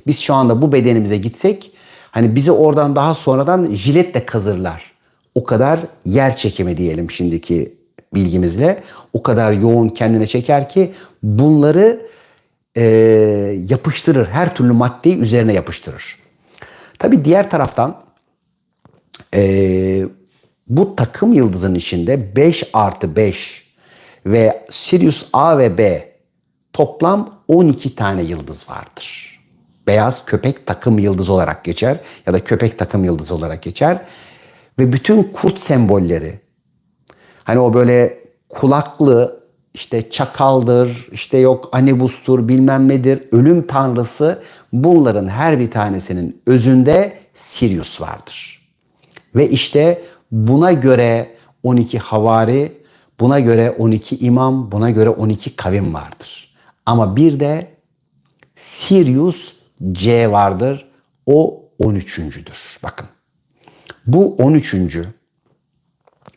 biz şu anda bu bedenimize gitsek hani bizi oradan daha sonradan jiletle kazırlar. O kadar yer çekimi diyelim şimdiki bilgimizle. O kadar yoğun kendine çeker ki bunları yapıştırır. Her türlü maddeyi üzerine yapıştırır. Tabii diğer taraftan bu takım yıldızın içinde 5 artı 5 ve Sirius A ve B toplam 12 tane yıldız vardır. Beyaz köpek takım yıldızı olarak geçer ya da köpek takım yıldızı olarak geçer. Ve bütün kurt sembolleri, hani o böyle kulaklı, işte çakaldır, işte yok Anubis'tur, bilmem nedir, ölüm tanrısı, bunların her bir tanesinin özünde Sirius vardır. Ve işte buna göre 12 havari, buna göre 12 imam, buna göre 12 kavim vardır. Ama bir de Sirius C vardır. O 13.'dür. Bakın. Bu 13.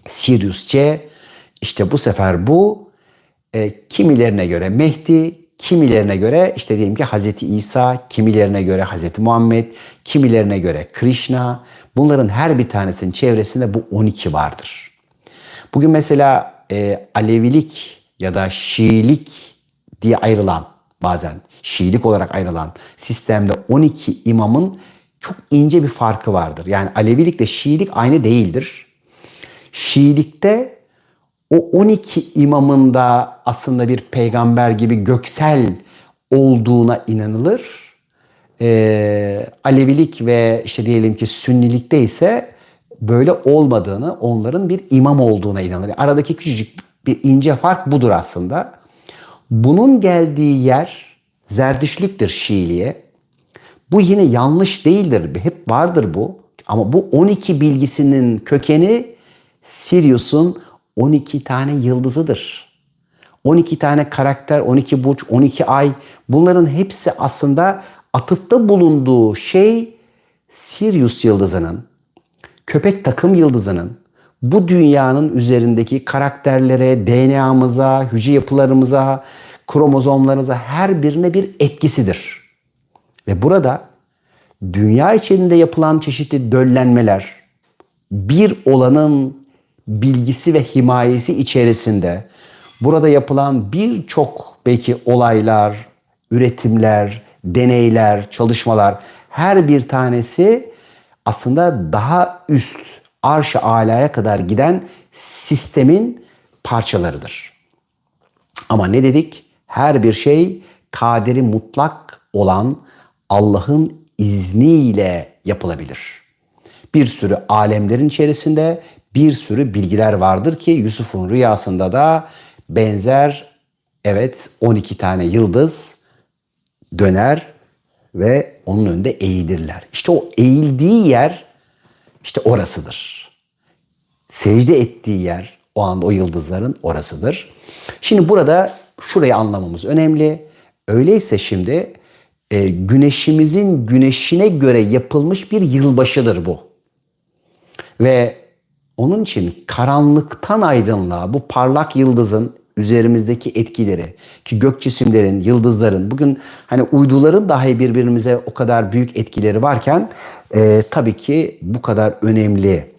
Sirius C, işte bu sefer bu kimilerine göre Mehdi, kimilerine göre işte diyelim ki Hazreti İsa, kimilerine göre Hazreti Muhammed, kimilerine göre Krishna. Bunların her bir tanesinin çevresinde bu 12 vardır. Bugün mesela Alevilik ya da Şiilik diye ayrılan, bazen Şiilik olarak ayrılan sistemde 12 imamın çok ince bir farkı vardır. Yani Alevilikle Şiilik aynı değildir. Şiilikte o 12 imamın da aslında bir peygamber gibi göksel olduğuna inanılır. Alevilik ve işte diyelim ki Sünnilikte ise böyle olmadığını, onların bir imam olduğuna inanılır. Aradaki küçücük bir ince fark budur aslında. Bunun geldiği yer Zerdüştlük'tür Şiiliğe. Bu yine yanlış değildir. Hep vardır bu. Ama bu 12 bilgisinin kökeni Sirius'un 12 tane yıldızıdır. 12 tane karakter, 12 burç, 12 ay, bunların hepsi aslında atıfta bulunduğu şey Sirius yıldızının, köpek takım yıldızının bu dünyanın üzerindeki karakterlere, DNA'mıza, hücre yapılarımıza, kromozomlarımıza her birine bir etkisidir. Ve burada dünya içinde yapılan çeşitli döllenmeler, bir olanın bilgisi ve himayesi içerisinde burada yapılan birçok belki olaylar, üretimler, deneyler, çalışmalar, her bir tanesi aslında daha üst arş-ı alaya kadar giden sistemin parçalarıdır. Ama ne dedik? Her bir şey kaderi mutlak olan Allah'ın izniyle yapılabilir. Bir sürü alemlerin içerisinde bir sürü bilgiler vardır ki Yusuf'un rüyasında da benzer, evet, 12 tane yıldız döner ve onun önünde eğilirler. İşte o eğildiği yer işte orasıdır. Secde ettiği yer o anda o yıldızların orasıdır. Şimdi burada şurayı anlamamız önemli. Öyleyse şimdi güneşimizin güneşine göre yapılmış bir yılbaşıdır bu. Ve onun için karanlıktan aydınlığa bu parlak yıldızın üzerimizdeki etkileri, ki gök cisimlerin, yıldızların, bugün hani uyduların dahi birbirimize o kadar büyük etkileri varken tabii ki bu kadar önemli.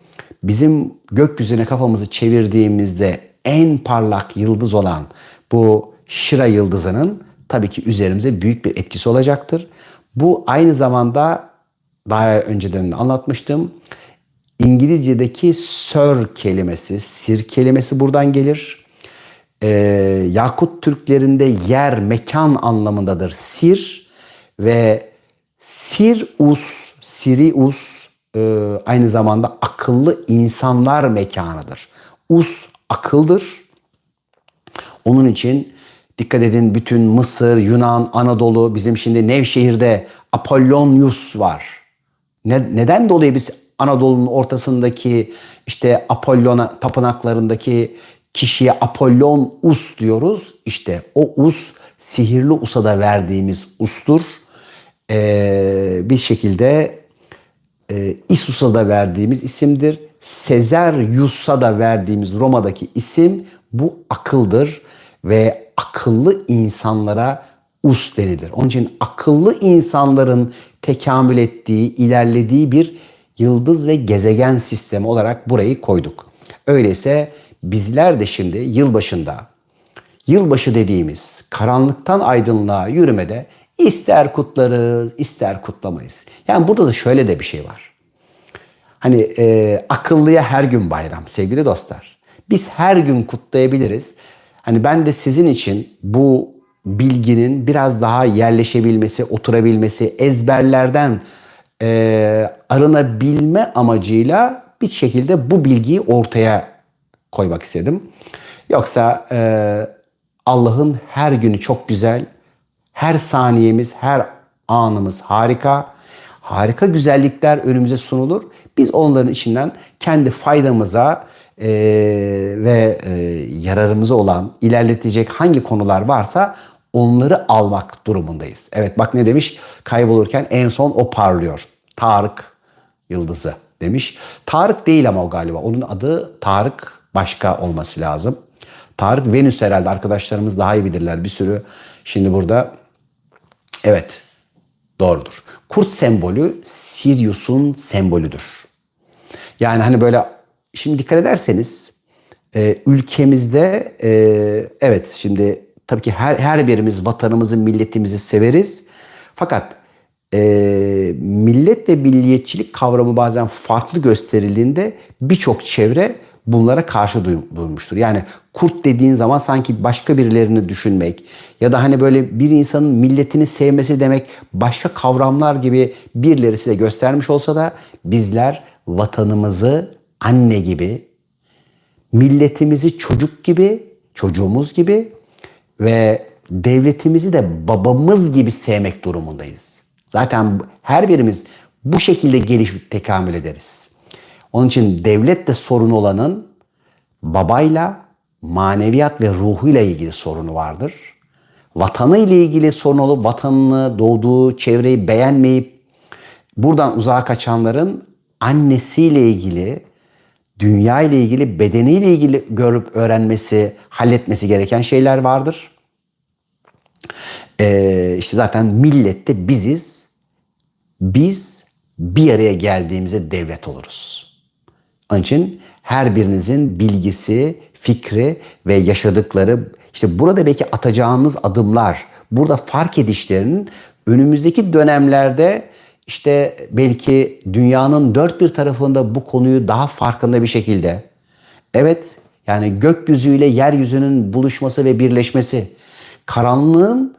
Bizim gökyüzüne kafamızı çevirdiğimizde en parlak yıldız olan bu Şira yıldızının tabii ki üzerimize büyük bir etkisi olacaktır. Bu aynı zamanda daha önceden anlatmıştım. İngilizce'deki sir kelimesi, sir kelimesi buradan gelir. Yakut Türklerinde yer, mekan anlamındadır sir ve Sirius aynı zamanda akıllı insanlar mekanıdır. Us akıldır. Onun için dikkat edin, bütün Mısır, Yunan, Anadolu, bizim şimdi Nevşehir'de Apollonius var. Neden dolayı biz Anadolu'nun ortasındaki işte Apollon'a tapınaklarındaki kişiye Apollon Us diyoruz? İşte o Us sihirli Us'a da verdiğimiz Us'tur. Bir şekilde Isus'a da verdiğimiz isimdir. Caesarius'a da verdiğimiz Roma'daki isim bu akıldır ve akıllı insanlara Us denilir. Onun için akıllı insanların tekamül ettiği, ilerlediği bir yıldız ve gezegen sistemi olarak burayı koyduk. Öyleyse bizler de şimdi yılbaşı dediğimiz karanlıktan aydınlığa yürümede ister kutlarız, ister kutlamayız. Yani burada da şöyle de bir şey var. Hani akıllıya her gün bayram sevgili dostlar. Biz her gün kutlayabiliriz. Hani ben de sizin için bu bilginin biraz daha yerleşebilmesi, oturabilmesi, ezberlerden arınabilme amacıyla bir şekilde bu bilgiyi ortaya koymak istedim. Yoksa Allah'ın her günü çok güzel, her saniyemiz, her anımız harika. Harika güzellikler önümüze sunulur. Biz onların içinden kendi faydamıza ve yararımıza olan, ilerletecek hangi konular varsa onları almak durumundayız. Evet bak ne demiş? Kaybolurken en son o parlıyor. Tarık yıldızı demiş. Tarık değil ama o galiba. Onun adı Tarık başka olması lazım. Tarık Venüs herhalde, arkadaşlarımız daha iyi bilirler bir sürü. Şimdi burada evet doğrudur. Kurt sembolü Sirius'un sembolüdür. Yani hani böyle şimdi dikkat ederseniz ülkemizde evet şimdi tabii ki her birimiz vatanımızı, milletimizi severiz. Fakat millet ve milliyetçilik kavramı bazen farklı gösterildiğinde birçok çevre bunlara karşı durmuştur. Yani kurt dediğin zaman sanki başka birilerini düşünmek ya da hani böyle bir insanın milletini sevmesi demek başka kavramlar gibi birileri size göstermiş olsa da bizler vatanımızı anne gibi, milletimizi çocuk gibi, çocuğumuz gibi ve devletimizi de babamız gibi sevmek durumundayız. Zaten her birimiz bu şekilde gelişip tekamül ederiz. Onun için devletle sorun olanın babayla, maneviyat ve ruhuyla ilgili sorunu vardır. Vatanı ile ilgili sorun olup vatanını, doğduğu çevreyi beğenmeyip buradan uzağa kaçanların annesiyle ilgili, dünya ile ilgili, bedeniyle ilgili görüp öğrenmesi, halletmesi gereken şeyler vardır. İşte zaten millette biziz. Biz bir araya geldiğimizde devlet oluruz. Onun için her birinizin bilgisi, fikri ve yaşadıkları, işte burada belki atacağınız adımlar, burada fark edişlerinin önümüzdeki dönemlerde işte belki dünyanın dört bir tarafında bu konuyu daha farkında bir şekilde, evet yani gökyüzüyle yeryüzünün buluşması ve birleşmesi, karanlığın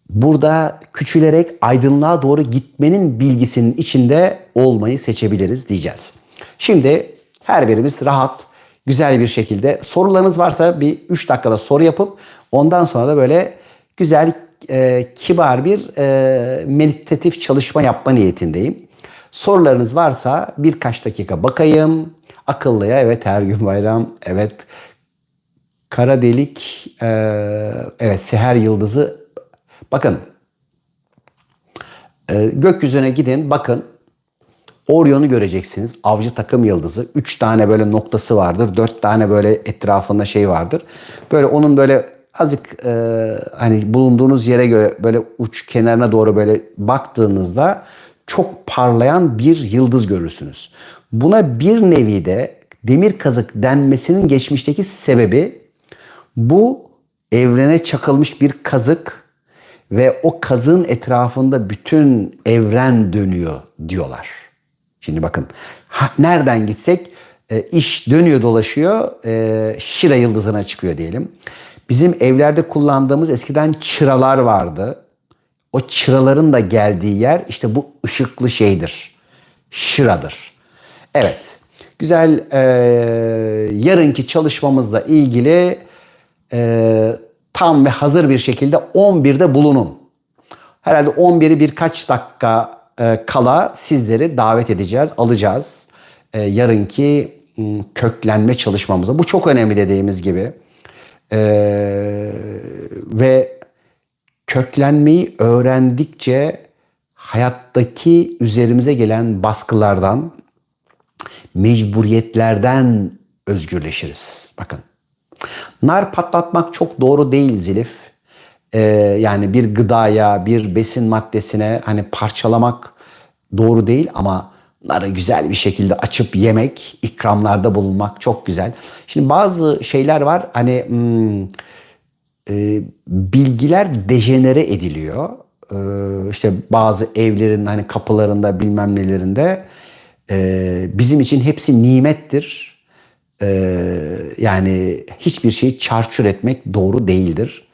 burada küçülerek aydınlığa doğru gitmenin bilgisinin içinde olmayı seçebiliriz diyeceğiz. Şimdi her birimiz rahat, güzel bir şekilde sorularınız varsa bir 3 dakikada soru yapıp ondan sonra da böyle güzel, kibar bir meditatif çalışma yapma niyetindeyim. Sorularınız varsa birkaç dakika bakayım. Akıllıya evet her gün bayram, evet kara delik, evet seher yıldızı. Bakın gökyüzüne gidin, bakın Orion'u göreceksiniz. Avcı takım yıldızı. 3 tane böyle noktası vardır. 4 tane böyle etrafında şey vardır. Böyle onun böyle azıcık hani bulunduğunuz yere göre böyle uç kenarına doğru böyle baktığınızda çok parlayan bir yıldız görürsünüz. Buna bir nevi de demir kazık denmesinin geçmişteki sebebi bu evrene çakılmış bir kazık ve o kazığın etrafında bütün evren dönüyor diyorlar. Şimdi bakın nereden gitsek iş dönüyor dolaşıyor Şira yıldızına çıkıyor diyelim. Bizim evlerde kullandığımız eskiden çıralar vardı. O çıraların da geldiği yer işte bu ışıklı şeydir. Şıra'dır. Evet. Güzel. Yarınki çalışmamızla ilgili tam ve hazır bir şekilde 11'de bulunun. Herhalde 11'i birkaç dakika kala sizleri davet edeceğiz, alacağız. Yarınki köklenme çalışmamıza. Bu çok önemli dediğimiz gibi. Ve köklenmeyi öğrendikçe hayattaki üzerimize gelen baskılardan, mecburiyetlerden özgürleşiriz. Bakın. Nar patlatmak çok doğru değil Zilif. Yani bir gıdaya, bir besin maddesine hani parçalamak doğru değil ama narı güzel bir şekilde açıp yemek, ikramlarda bulunmak çok güzel. Şimdi bazı şeyler var hani bilgiler dejenere ediliyor. İşte bazı evlerin hani kapılarında bilmem nelerinde bizim için hepsi nimettir. Yani hiçbir şeyi çarçur etmek doğru değildir.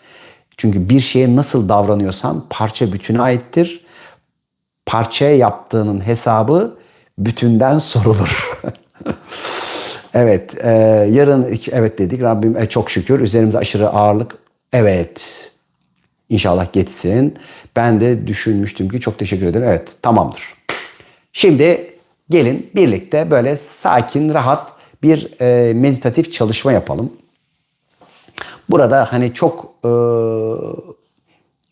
Çünkü bir şeye nasıl davranıyorsan parça bütüne aittir. Parçaya yaptığının hesabı bütünden sorulur. Evet, yarın evet dedik. Rabbim çok şükür üzerimize aşırı ağırlık. Evet, inşallah geçsin. Ben de düşünmüştüm ki çok teşekkür ederim. Evet, tamamdır. Şimdi gelin birlikte böyle sakin, rahat bir meditatif çalışma yapalım. Burada hani çok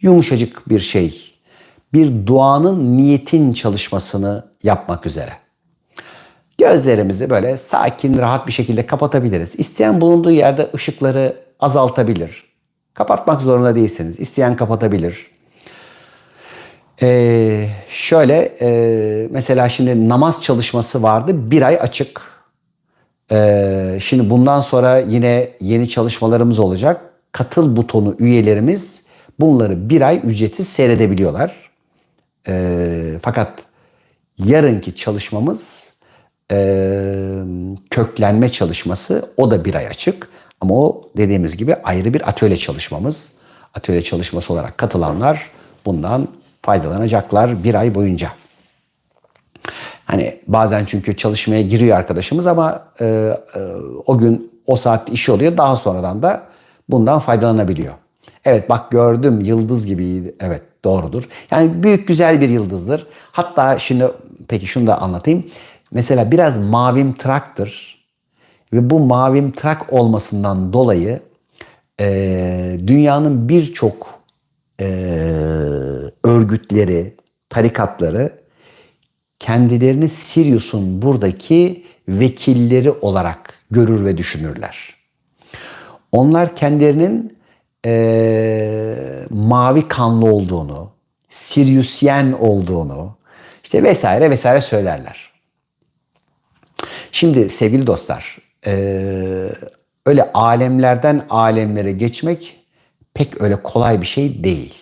yumuşacık bir şey, bir duanın niyetin çalışmasını yapmak üzere. Gözlerimizi böyle sakin, rahat bir şekilde kapatabiliriz. İsteyen bulunduğu yerde ışıkları azaltabilir. Kapatmak zorunda değilsiniz. İsteyen kapatabilir. Mesela şimdi namaz çalışması vardı. Bir ay açık. Şimdi bundan sonra yine yeni çalışmalarımız olacak. Katıl butonu üyelerimiz bunları bir ay ücretsiz seyredebiliyorlar. Fakat yarınki çalışmamız köklenme çalışması. O da bir ay açık. Ama o dediğimiz gibi ayrı bir atölye çalışmamız. Atölye çalışması olarak katılanlar bundan faydalanacaklar bir ay boyunca. Hani bazen çünkü çalışmaya giriyor arkadaşımız ama o gün o saatte işi oluyor. Daha sonradan da bundan faydalanabiliyor. Evet bak gördüm yıldız gibiydi. Evet doğrudur. Yani büyük güzel bir yıldızdır. Hatta şimdi peki şunu da anlatayım. Mesela biraz mavimtıraktır. Ve bu mavimtırak olmasından dolayı dünyanın birçok örgütleri, tarikatları kendilerini Sirius'un buradaki vekilleri olarak görür ve düşünürler. Onlar kendilerinin mavi kanlı olduğunu, Siriusyen olduğunu işte vesaire vesaire söylerler. Şimdi sevgili dostlar, öyle alemlerden alemlere geçmek pek öyle kolay bir şey değil.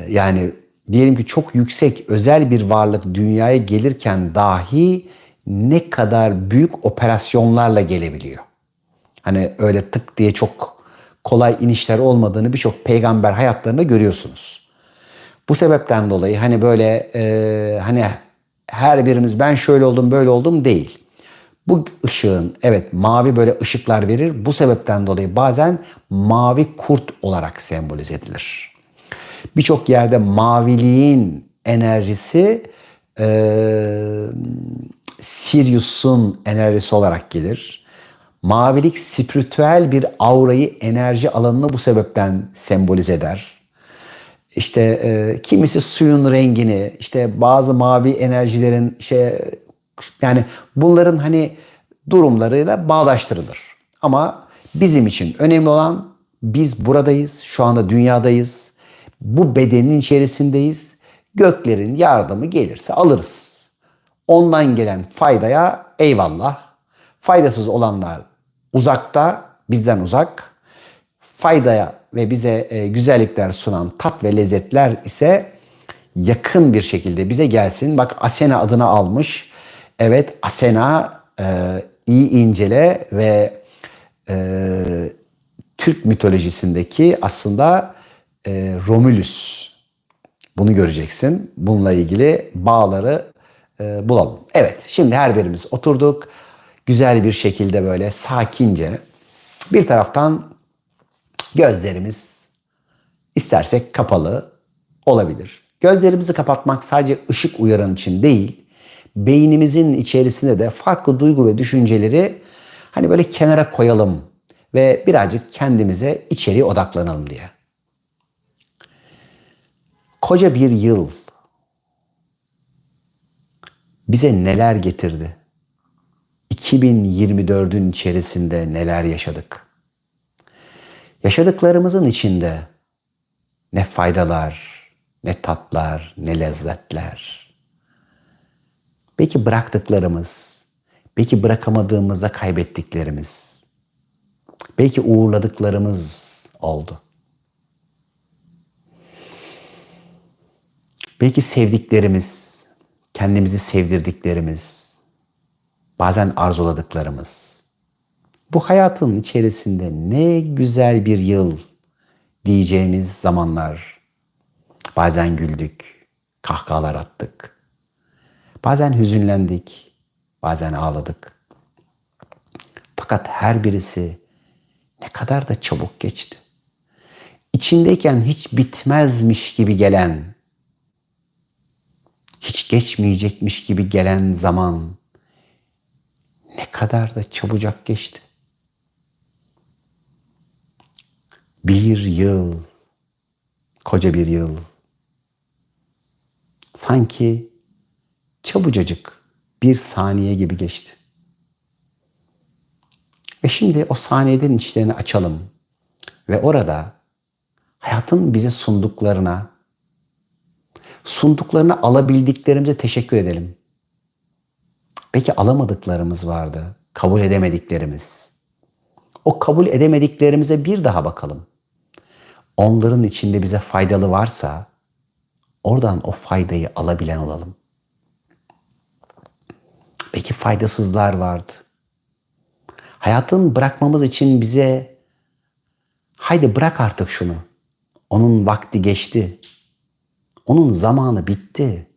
Yani diyelim ki çok yüksek özel bir varlık dünyaya gelirken dahi ne kadar büyük operasyonlarla gelebiliyor. Hani öyle tık diye çok kolay inişler olmadığını birçok peygamber hayatlarında görüyorsunuz. Bu sebepten dolayı hani böyle hani her birimiz ben şöyle oldum böyle oldum değil. Bu ışığın evet mavi böyle ışıklar verir. Bu sebepten dolayı bazen mavi kurt olarak sembolize edilir. Birçok yerde maviliğin enerjisi Sirius'un enerjisi olarak gelir. Mavilik spiritüel bir aurayı, enerji alanını bu sebepten sembolize eder. İşte kimisi suyun rengini, işte bazı mavi enerjilerin yani bunların hani durumlarıyla bağdaştırılır. Ama bizim için önemli olan biz buradayız, şu anda dünyadayız. Bu bedenin içerisindeyiz. Göklerin yardımı gelirse alırız. Ondan gelen faydaya eyvallah. Faydasız olanlar uzakta, bizden uzak. Faydaya ve bize güzellikler sunan tat ve lezzetler ise yakın bir şekilde bize gelsin. Bak Asena adını almış. Evet, Asena iyi incele ve Türk mitolojisindeki aslında Romulus. Bunu göreceksin. Bununla ilgili bağları bulalım. Evet, şimdi her birimiz oturduk. Güzel bir şekilde böyle sakince bir taraftan gözlerimiz istersek kapalı olabilir. Gözlerimizi kapatmak sadece ışık uyaran için değil, beynimizin içerisinde de farklı duygu ve düşünceleri hani böyle kenara koyalım ve birazcık kendimize içeriye odaklanalım diye. Koca bir yıl bize neler getirdi? 2024'ün içerisinde neler yaşadık? Yaşadıklarımızın içinde ne faydalar, ne tatlar, ne lezzetler. Belki bıraktıklarımız, belki bırakamadığımızda kaybettiklerimiz, belki uğurladıklarımız oldu. Belki sevdiklerimiz, kendimizi sevdirdiklerimiz, bazen arzuladıklarımız. Bu hayatın içerisinde ne güzel bir yıl diyeceğimiz zamanlar. Bazen güldük, kahkahalar attık. Bazen hüzünlendik, bazen ağladık. Fakat her birisi ne kadar da çabuk geçti. İçindeyken hiç bitmezmiş gibi gelen, hiç geçmeyecekmiş gibi gelen zaman ne kadar da çabucak geçti. Bir yıl, koca bir yıl. Sanki çabucacık bir saniye gibi geçti. Ve şimdi o saniyelerin içlerini açalım ve orada hayatın bize sunduklarına alabildiklerimize teşekkür edelim. Belki alamadıklarımız vardı, kabul edemediklerimiz. O kabul edemediklerimize bir daha bakalım. Onların içinde bize faydalı varsa oradan o faydayı alabilen olalım. Belki faydasızlar vardı. Hayatın bırakmamız için bize haydi bırak artık şunu. Onun vakti geçti. Onun zamanı bitti.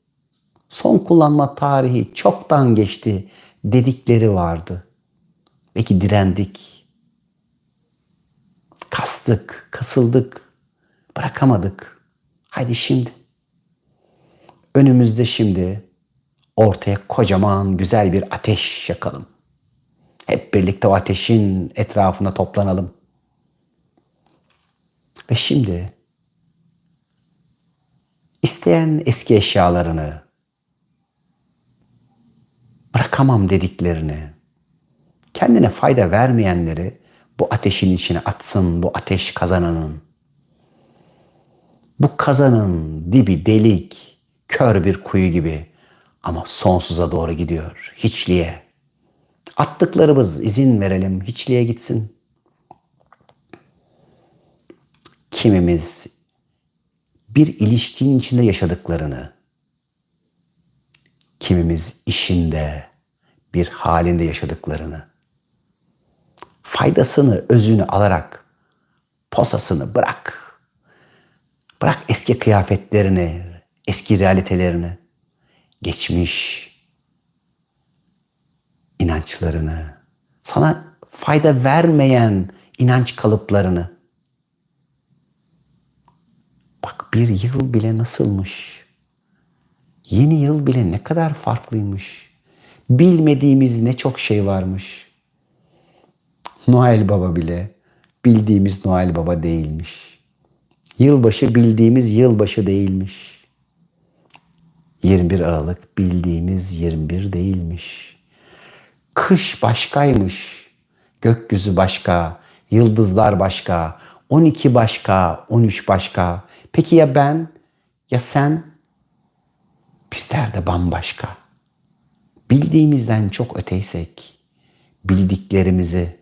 Son kullanma tarihi çoktan geçti dedikleri vardı. Belki direndik. Kastık, kasıldık. Bırakamadık. Haydi şimdi. Önümüzde şimdi ortaya kocaman güzel bir ateş yakalım. Hep birlikte o ateşin etrafına toplanalım. Ve şimdi isteyen eski eşyalarını, bırakamam dediklerini, kendine fayda vermeyenleri bu ateşin içine atsın, bu ateş kazananın. Bu kazanın dibi delik, kör bir kuyu gibi ama sonsuza doğru gidiyor, hiçliğe. Attıklarımız izin verelim, hiçliğe gitsin. Kimimiz bir ilişkinin içinde yaşadıklarını, kimimiz işinde, bir halinde yaşadıklarını, faydasını, özünü alarak posasını bırak. Bırak eski kıyafetlerini, eski realitelerini, geçmiş inançlarını, sana fayda vermeyen inanç kalıplarını. Bak bir yıl bile nasılmış? Yeni yıl bile ne kadar farklıymış? Bilmediğimiz ne çok şey varmış. Noel Baba bile bildiğimiz Noel Baba değilmiş. Yılbaşı bildiğimiz yılbaşı değilmiş. 21 Aralık bildiğimiz 21 değilmiş. Kış başkaymış. Gökyüzü başka, yıldızlar başka, 12 başka, 13 başka. Peki ya ben, ya sen? Bizler de bambaşka. Bildiğimizden çok öteysek, bildiklerimizi,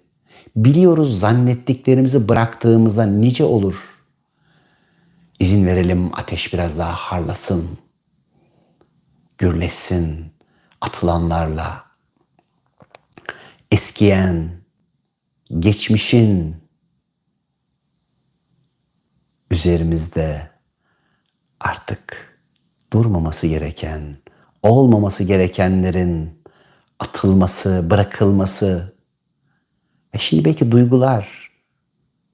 biliyoruz zannettiklerimizi bıraktığımızda nice olur. İzin verelim ateş biraz daha harlasın. gürleşsin atılanlarla. Eskiyen, geçmişin üzerimizde artık durmaması gereken, olmaması gerekenlerin atılması, bırakılması ve şimdi belki duygular,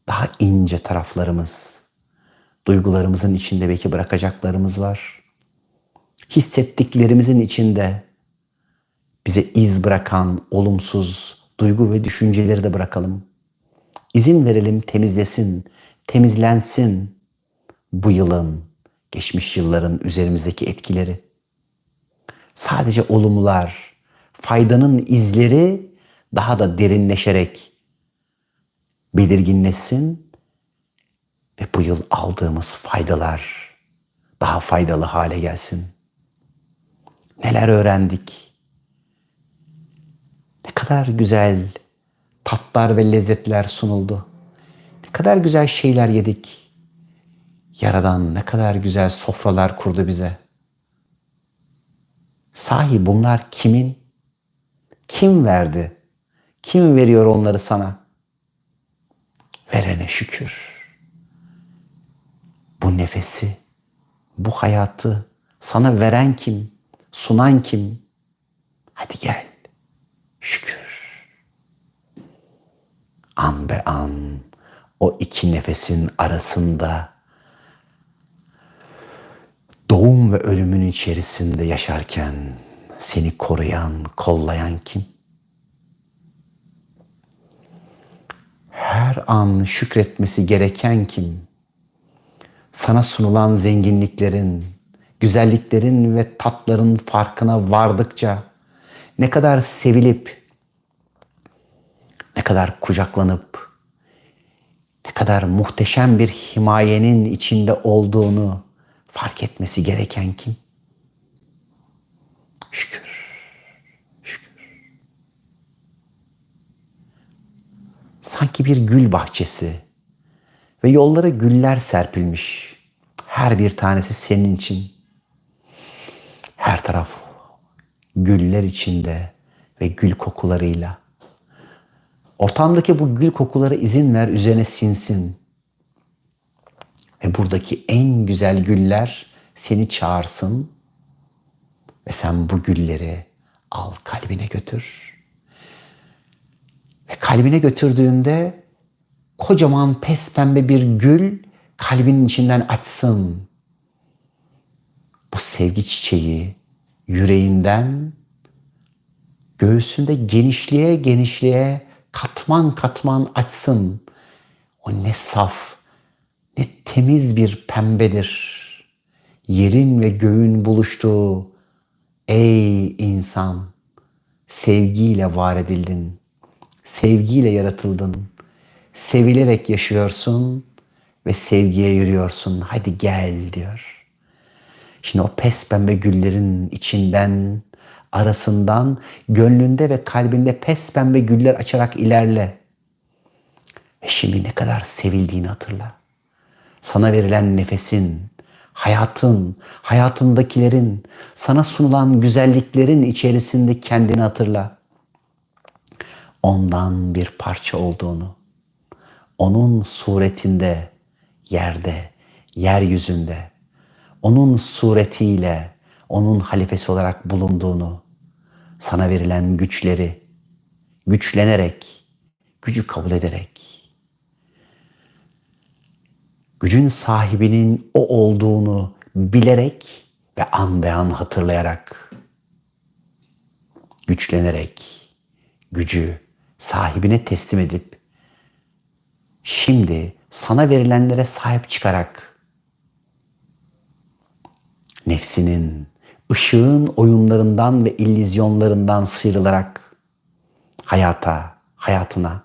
daha ince taraflarımız, duygularımızın içinde belki bırakacaklarımız var. Hissettiklerimizin içinde bize iz bırakan olumsuz duygu ve düşünceleri de bırakalım. İzin verelim temizlesin, temizlensin bu yılın, geçmiş yılların üzerimizdeki etkileri. Sadece olumlular, faydanın izleri daha da derinleşerek belirginleşsin ve bu yıl aldığımız faydalar daha faydalı hale gelsin. Neler öğrendik? Ne kadar güzel tatlar ve lezzetler sunuldu. Ne kadar güzel şeyler yedik. Yaradan ne kadar güzel sofralar kurdu bize. Sahi bunlar kimin? Kim verdi? Kim veriyor onları sana? Verene şükür. Bu nefesi, bu hayatı sana veren kim? Sunan kim? Hadi gel. Şükür. An be an o iki nefesin arasında doğum ve ölümün içerisinde yaşarken seni koruyan, kollayan kim? Her an şükretmesi gereken kim? Sana sunulan zenginliklerin, güzelliklerin ve tatların farkına vardıkça ne kadar sevilip, ne kadar kucaklanıp, ne kadar muhteşem bir himayenin içinde olduğunu fark etmesi gereken kim? Şükür, şükür. Sanki bir gül bahçesi ve yollara güller serpilmiş. Her bir tanesi senin için. Her taraf güller içinde ve gül kokularıyla. Ortamdaki bu gül kokulara izin ver, üzerine sinsin. Ve buradaki en güzel güller seni çağırsın. Ve sen bu gülleri al kalbine götür. Ve kalbine götürdüğünde kocaman pespembe bir gül kalbinin içinden açsın. Bu sevgi çiçeği yüreğinden göğsünde genişliğe genişliğe katman katman açsın. O ne saf, ne temiz bir pembedir. Yerin ve göğün buluştuğu ey insan, sevgiyle var edildin, sevgiyle yaratıldın, sevilerek yaşıyorsun ve sevgiye yürüyorsun. Hadi gel diyor. Şimdi o pespembe güllerin içinden, arasından, gönlünde ve kalbinde pespembe güller açarak ilerle. Ve şimdi ne kadar sevildiğini hatırla. Sana verilen nefesin, hayatın, hayatındakilerin, sana sunulan güzelliklerin içerisinde kendini hatırla. Ondan bir parça olduğunu, onun suretinde, yerde, yeryüzünde, onun suretiyle, onun halifesi olarak bulunduğunu, sana verilen güçleri, güçlenerek, gücü kabul ederek, gücün sahibinin o olduğunu bilerek ve an be an hatırlayarak, güçlenerek, gücü sahibine teslim edip, şimdi sana verilenlere sahip çıkarak, nefsinin, ışığın oyunlarından ve illüzyonlarından sıyrılarak hayatına,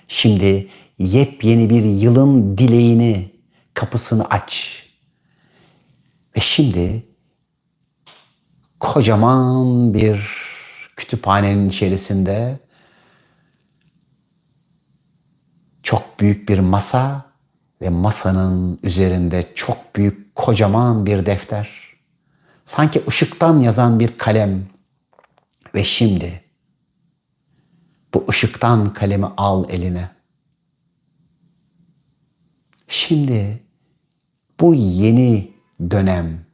şimdi yepyeni bir yılın dileğini, kapısını aç. Ve şimdi kocaman bir kütüphanenin içerisinde çok büyük bir masa ve masanın üzerinde çok büyük kocaman bir defter. Sanki ışıktan yazan bir kalem. Ve şimdi bu ışıktan kalemi al eline. Şimdi bu yeni dönem,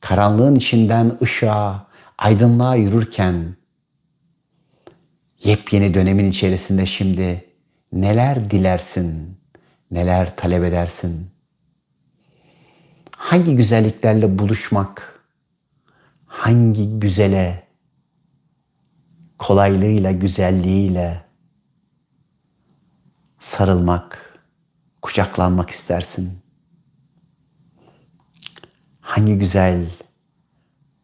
karanlığın içinden ışığa, aydınlığa yürürken, yepyeni dönemin içerisinde şimdi neler dilersin, neler talep edersin? Hangi güzelliklerle buluşmak, hangi güzele, kolaylığıyla, güzelliğiyle sarılmak, kucaklanmak istersin? Hangi güzel,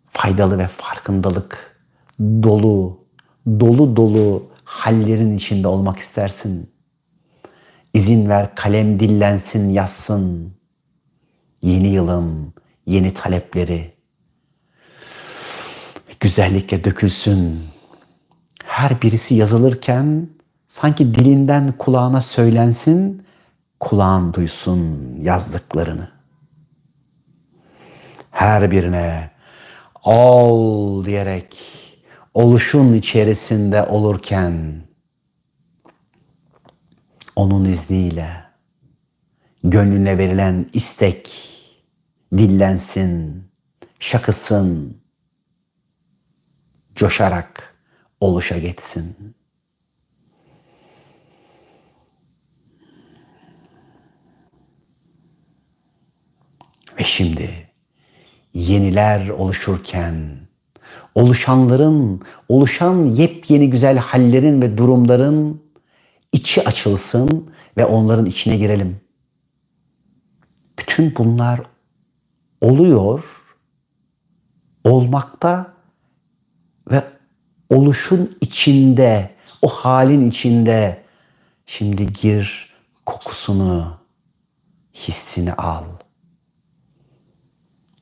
faydalı ve farkındalık dolu, dolu dolu hallerin içinde olmak istersin? İzin ver kalem dillensin, yazsın. Yeni yılın yeni talepleri güzellikle dökülsün. Her birisi yazılırken sanki dilinden kulağına söylensin, kulağın duysun yazdıklarını. Her birine ol diyerek oluşun içerisinde olurken onun izniyle gönlüne verilen istek dillensin, şakısın, coşarak oluşa geçsin. Ve şimdi yeniler oluşurken, oluşan yepyeni güzel hallerin ve durumların içi açılsın ve onların içine girelim. Bütün bunlar oluyor, olmakta ve oluşun içinde, o halin içinde şimdi gir, kokusunu, hissini al.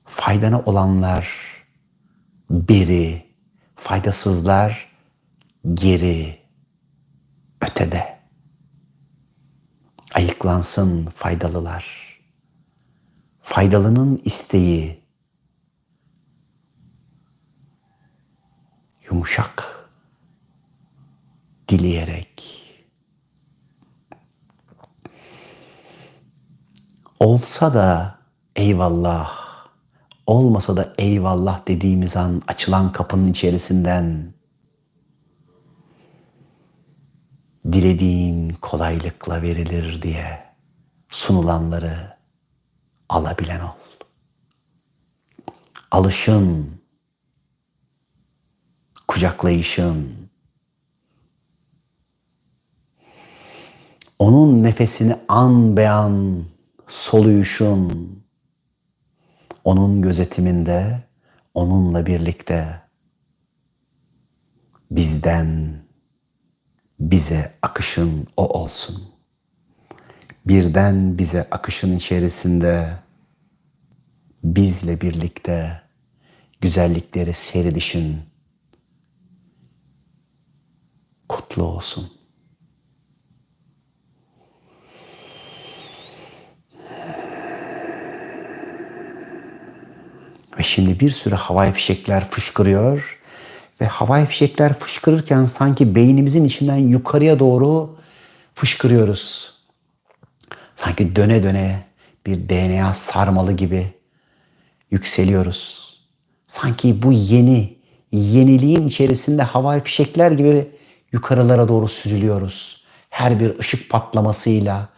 Faydana olanlar beri, faydasızlar geri, ötede. Ayıklansın faydalılar. Faydalının isteği yumuşak dileyerek olsa da eyvallah, olmasa da eyvallah dediğimiz an açılan kapının içerisinden dilediğin kolaylıkla verilir diye sunulanları alabilen ol. Alışın, kucaklayışın, onun nefesini an be an soluyuşun, onun gözetiminde, onunla birlikte bizden bize akışın o olsun. Birden bize akışın içerisinde bizle birlikte güzellikleri seyredişin kutlu olsun. Ve şimdi bir sürü havai fişekler fışkırıyor ve havai fişekler fışkırırken sanki beynimizin içinden yukarıya doğru fışkırıyoruz. Sanki döne döne bir DNA sarmalı gibi yükseliyoruz. Sanki bu yeniliğin içerisinde havai fişekler gibi yukarılara doğru süzülüyoruz. Her bir ışık patlamasıyla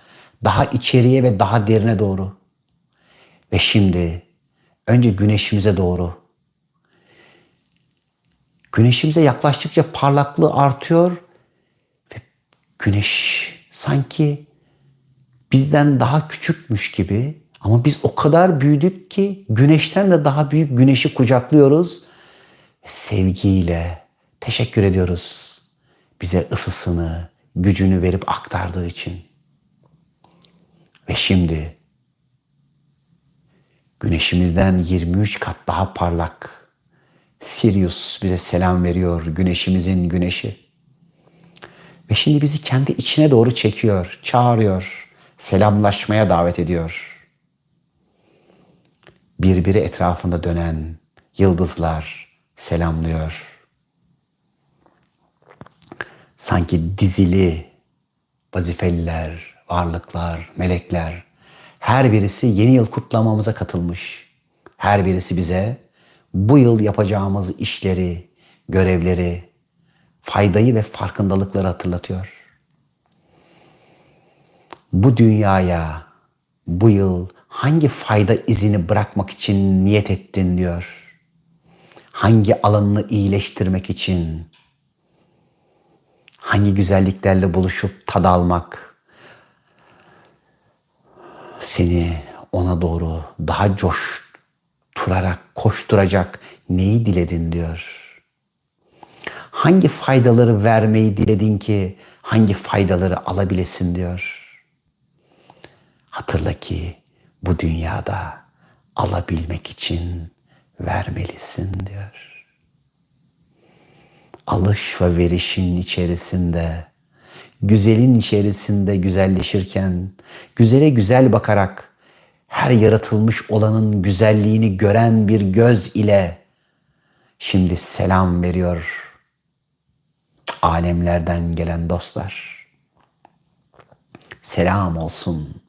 daha içeriye ve daha derine doğru. Ve şimdi önce güneşimize doğru. Güneşimize yaklaştıkça parlaklığı artıyor ve güneş sanki bizden daha küçükmüş gibi ama biz o kadar büyüdük ki güneşten de daha büyük güneşi kucaklıyoruz. Sevgiyle teşekkür ediyoruz bize ısısını, gücünü verip aktardığı için. Ve şimdi güneşimizden 23 kat daha parlak Sirius bize selam veriyor, güneşimizin güneşi. Ve şimdi bizi kendi içine doğru çekiyor, çağırıyor, selamlaşmaya davet ediyor. Birbiri etrafında dönen Yıldızlar selamlıyor. Sanki dizili vazifeliler, varlıklar, melekler, her birisi yeni yıl kutlamamıza katılmış. Her birisi bize bu yıl yapacağımız işleri, görevleri, faydayı ve farkındalıkları hatırlatıyor. Bu dünyaya bu yıl hangi fayda izini bırakmak için niyet ettin diyor. Hangi alanını iyileştirmek için, hangi güzelliklerle buluşup tad almak, seni ona doğru daha coşturarak, koşturacak neyi diledin diyor. Hangi faydaları vermeyi diledin ki hangi faydaları alabilesin diyor. Hatırla ki bu dünyada alabilmek için vermelisin diyor. Alış ve verişin içerisinde, güzelin içerisinde güzelleşirken, güzele güzel bakarak, her yaratılmış olanın güzelliğini gören bir göz ile şimdi selam veriyor alemlerden gelen dostlar. Selam olsun.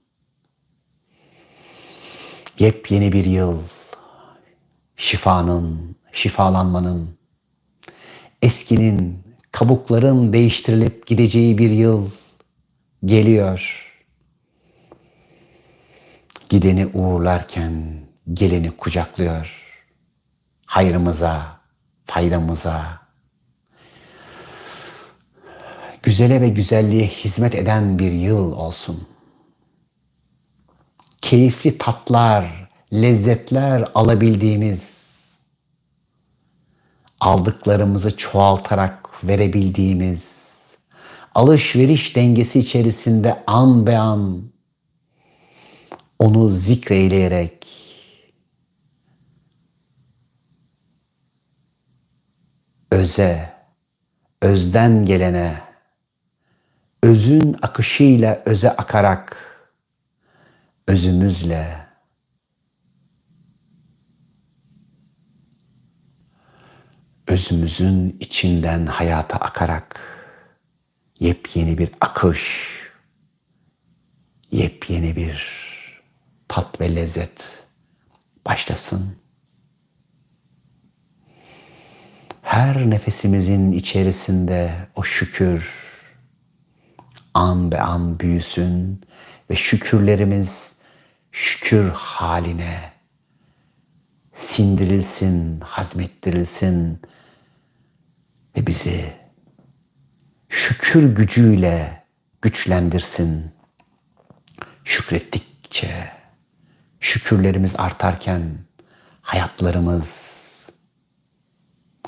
Yepyeni bir yıl, şifanın, şifalanmanın, eskinin, kabukların değiştirilip gideceği bir yıl geliyor. Gideni uğurlarken geleni kucaklıyor. Hayrımıza, faydamıza, güzele ve güzelliğe hizmet eden bir yıl olsun. Keyifli tatlar, lezzetler alabildiğimiz, aldıklarımızı çoğaltarak verebildiğimiz, alışveriş dengesi içerisinde an be an onu zikreyleyerek, öze, özden gelene, özün akışıyla öze akarak, özümüzle, özümüzün içinden hayata akarak, yepyeni bir akış, yepyeni bir tat ve lezzet başlasın. Her nefesimizin içerisinde o şükür an be an büyüsün ve şükürlerimiz şükür haline sindirilsin, hazmettirilsin ve bizi şükür gücüyle güçlendirsin. Şükrettikçe, şükürlerimiz artarken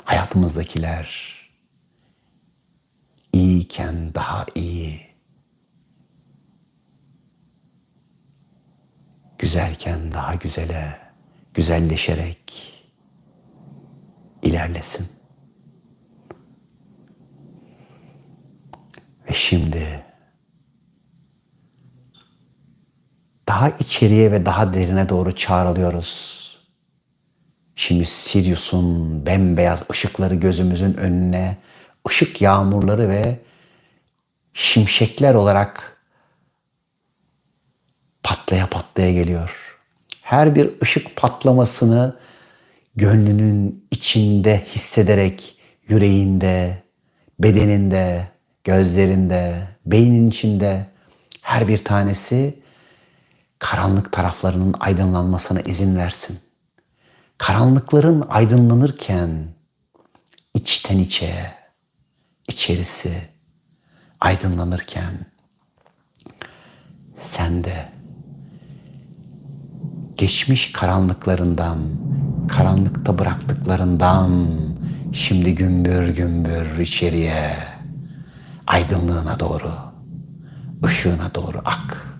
hayatımızdakiler iyiyken daha iyi, güzelken daha güzele, güzelleşerek ilerlesin. Ve şimdi daha içeriye ve daha derine doğru çağrılıyoruz. Şimdi Sirius'un bembeyaz ışıkları gözümüzün önüne, ışık yağmurları ve şimşekler olarak patlaya patlaya geliyor. Her bir ışık patlamasını gönlünün içinde hissederek, yüreğinde, bedeninde, gözlerinde, beynin içinde her bir tanesi karanlık taraflarının aydınlanmasına izin versin. Karanlıkların aydınlanırken içten içe, içerisi aydınlanırken sen de geçmiş karanlıklarından, karanlıkta bıraktıklarından şimdi gümbür gümbür içeriye, aydınlığına doğru, ışığına doğru ak.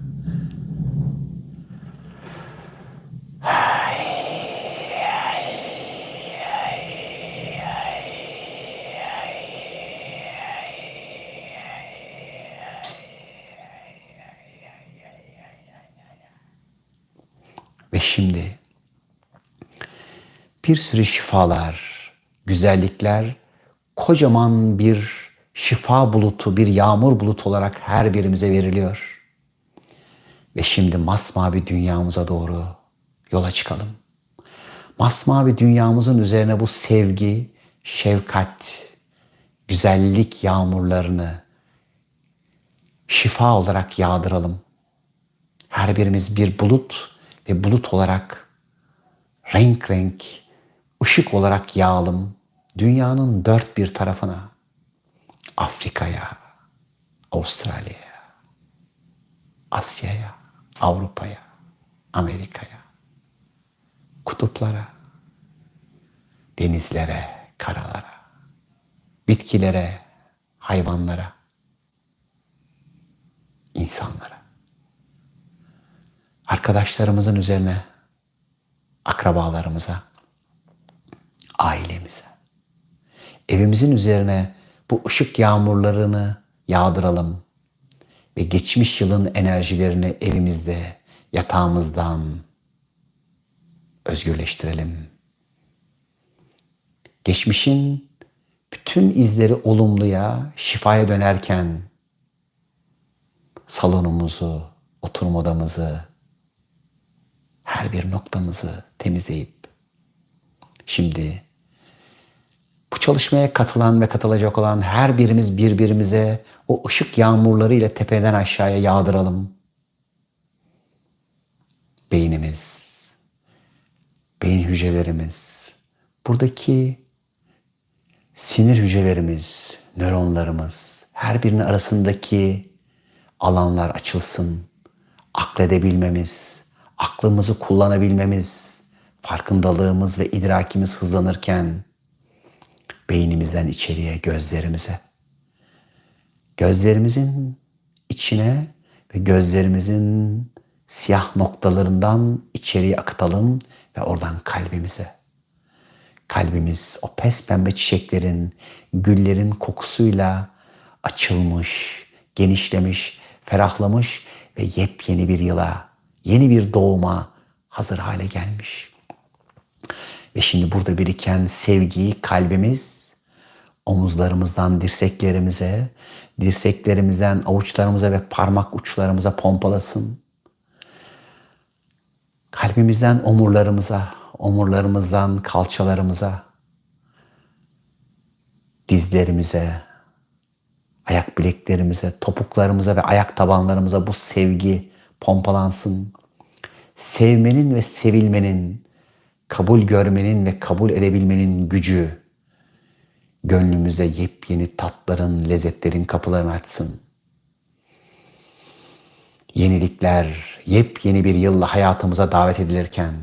Ve şimdi bir sürü şifalar, güzellikler, kocaman bir şifa bulutu, bir yağmur bulutu olarak her birimize veriliyor. Ve şimdi masmavi dünyamıza doğru yola çıkalım. Masmavi dünyamızın üzerine bu sevgi, şefkat, güzellik yağmurlarını şifa olarak yağdıralım. Her birimiz bir bulut ve bulut olarak renk renk, ışık olarak yağalım dünyanın dört bir tarafına. Afrika'ya, Avustralya'ya, Asya'ya, Avrupa'ya, Amerika'ya, kutuplara, denizlere, karalara, bitkilere, hayvanlara, insanlara, arkadaşlarımızın üzerine, akrabalarımıza, ailemize, evimizin üzerine bu ışık yağmurlarını yağdıralım ve geçmiş yılın enerjilerini evimizde, yatağımızdan özgürleştirelim. Geçmişin bütün izleri olumluya, şifaya dönerken salonumuzu, oturma odamızı, her bir noktamızı temizleyip şimdi bu çalışmaya katılan ve katılacak olan her birimiz birbirimize o ışık yağmurları ile tepeden aşağıya yağdıralım. Beynimiz, beyin hücrelerimiz, buradaki sinir hücrelerimiz, nöronlarımız, her birinin arasındaki alanlar açılsın. Akledebilmemiz, aklımızı kullanabilmemiz, farkındalığımız ve idrakimiz hızlanırken beynimizden içeriye gözlerimize, gözlerimizin içine ve gözlerimizin siyah noktalarından içeriye akıtalım ve oradan kalbimize. Kalbimiz o pes pembe çiçeklerin, güllerin kokusuyla açılmış, genişlemiş, ferahlamış ve yepyeni bir yıla, yeni bir doğuma hazır hale gelmiş. Ve şimdi burada biriken sevgiyi kalbimiz omuzlarımızdan dirseklerimize, dirseklerimizden avuçlarımıza ve parmak uçlarımıza pompalasın. Kalbimizden omurlarımıza, omurlarımızdan kalçalarımıza, dizlerimize, ayak bileklerimize, topuklarımıza ve ayak tabanlarımıza bu sevgi pompalansın. Sevmenin ve sevilmenin, kabul görmenin ve kabul edebilmenin gücü gönlümüze yepyeni tatların, lezzetlerin kapılarını açsın. Yenilikler, yepyeni bir yılla hayatımıza davet edilirken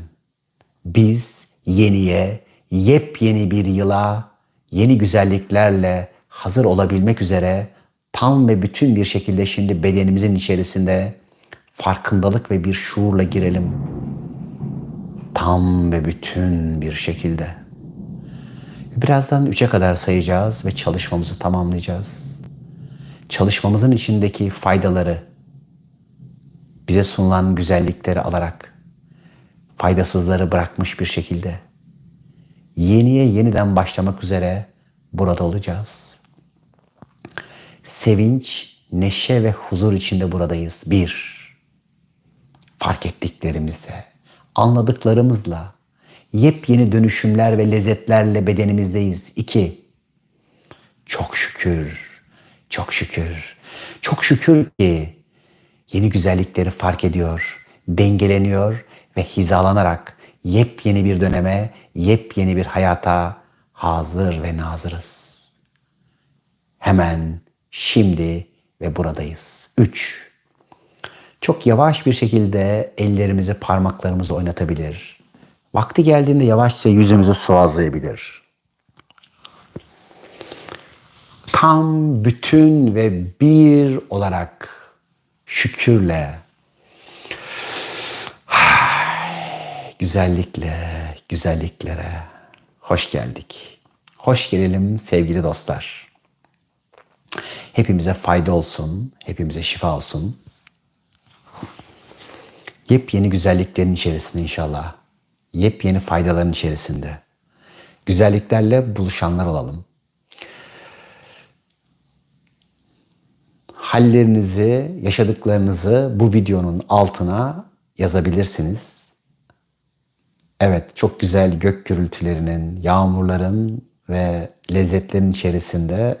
biz yeniye, yepyeni bir yıla, yeni güzelliklerle hazır olabilmek üzere tam ve bütün bir şekilde şimdi bedenimizin içerisinde farkındalık ve bir şuurla girelim. Tam ve bütün bir şekilde. Birazdan 3'e kadar sayacağız ve çalışmamızı tamamlayacağız. Çalışmamızın içindeki faydaları, bize sunulan güzellikleri alarak, faydasızları bırakmış bir şekilde yeniye yeniden başlamak üzere burada olacağız. Sevinç, neşe ve huzur içinde buradayız. 1. Fark ettiklerimizle, anladıklarımızla, yepyeni dönüşümler ve lezzetlerle bedenimizdeyiz. 2. Çok şükür, çok şükür, çok şükür ki yeni güzellikleri fark ediyor, dengeleniyor ve hizalanarak yepyeni bir döneme, yepyeni bir hayata hazır ve nazırız. Hemen, şimdi ve buradayız. 3. Çok yavaş bir şekilde ellerimizi, parmaklarımızı oynatabilir. Vakti geldiğinde yavaşça yüzümüzü sıvazlayabilir. Tam, bütün ve bir olarak şükürle, güzellikle, güzelliklere hoş geldik. Hoş gelelim sevgili dostlar. Hepimize fayda olsun, hepimize şifa olsun. Yepyeni güzelliklerin içerisinde inşallah, yepyeni faydaların içerisinde güzelliklerle buluşanlar olalım. Hallerinizi, yaşadıklarınızı bu videonun altına yazabilirsiniz. Evet, çok güzel gök gürültülerinin, yağmurların ve lezzetlerin içerisinde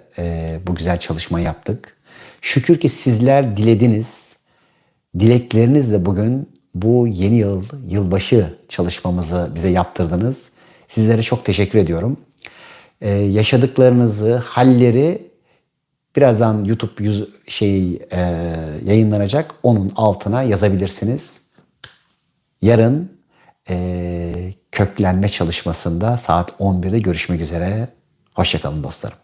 bu güzel çalışmayı yaptık. Şükür ki sizler dilediniz. Dileklerinizle bugün bu yeni yıl, yılbaşı çalışmamızı bize yaptırdınız. Sizlere çok teşekkür ediyorum. Yaşadıklarınızı, halleri birazdan YouTube yayınlanacak. Onun altına yazabilirsiniz. Yarın köklenme çalışmasında saat 11'de görüşmek üzere. Hoşça kalın dostlarım.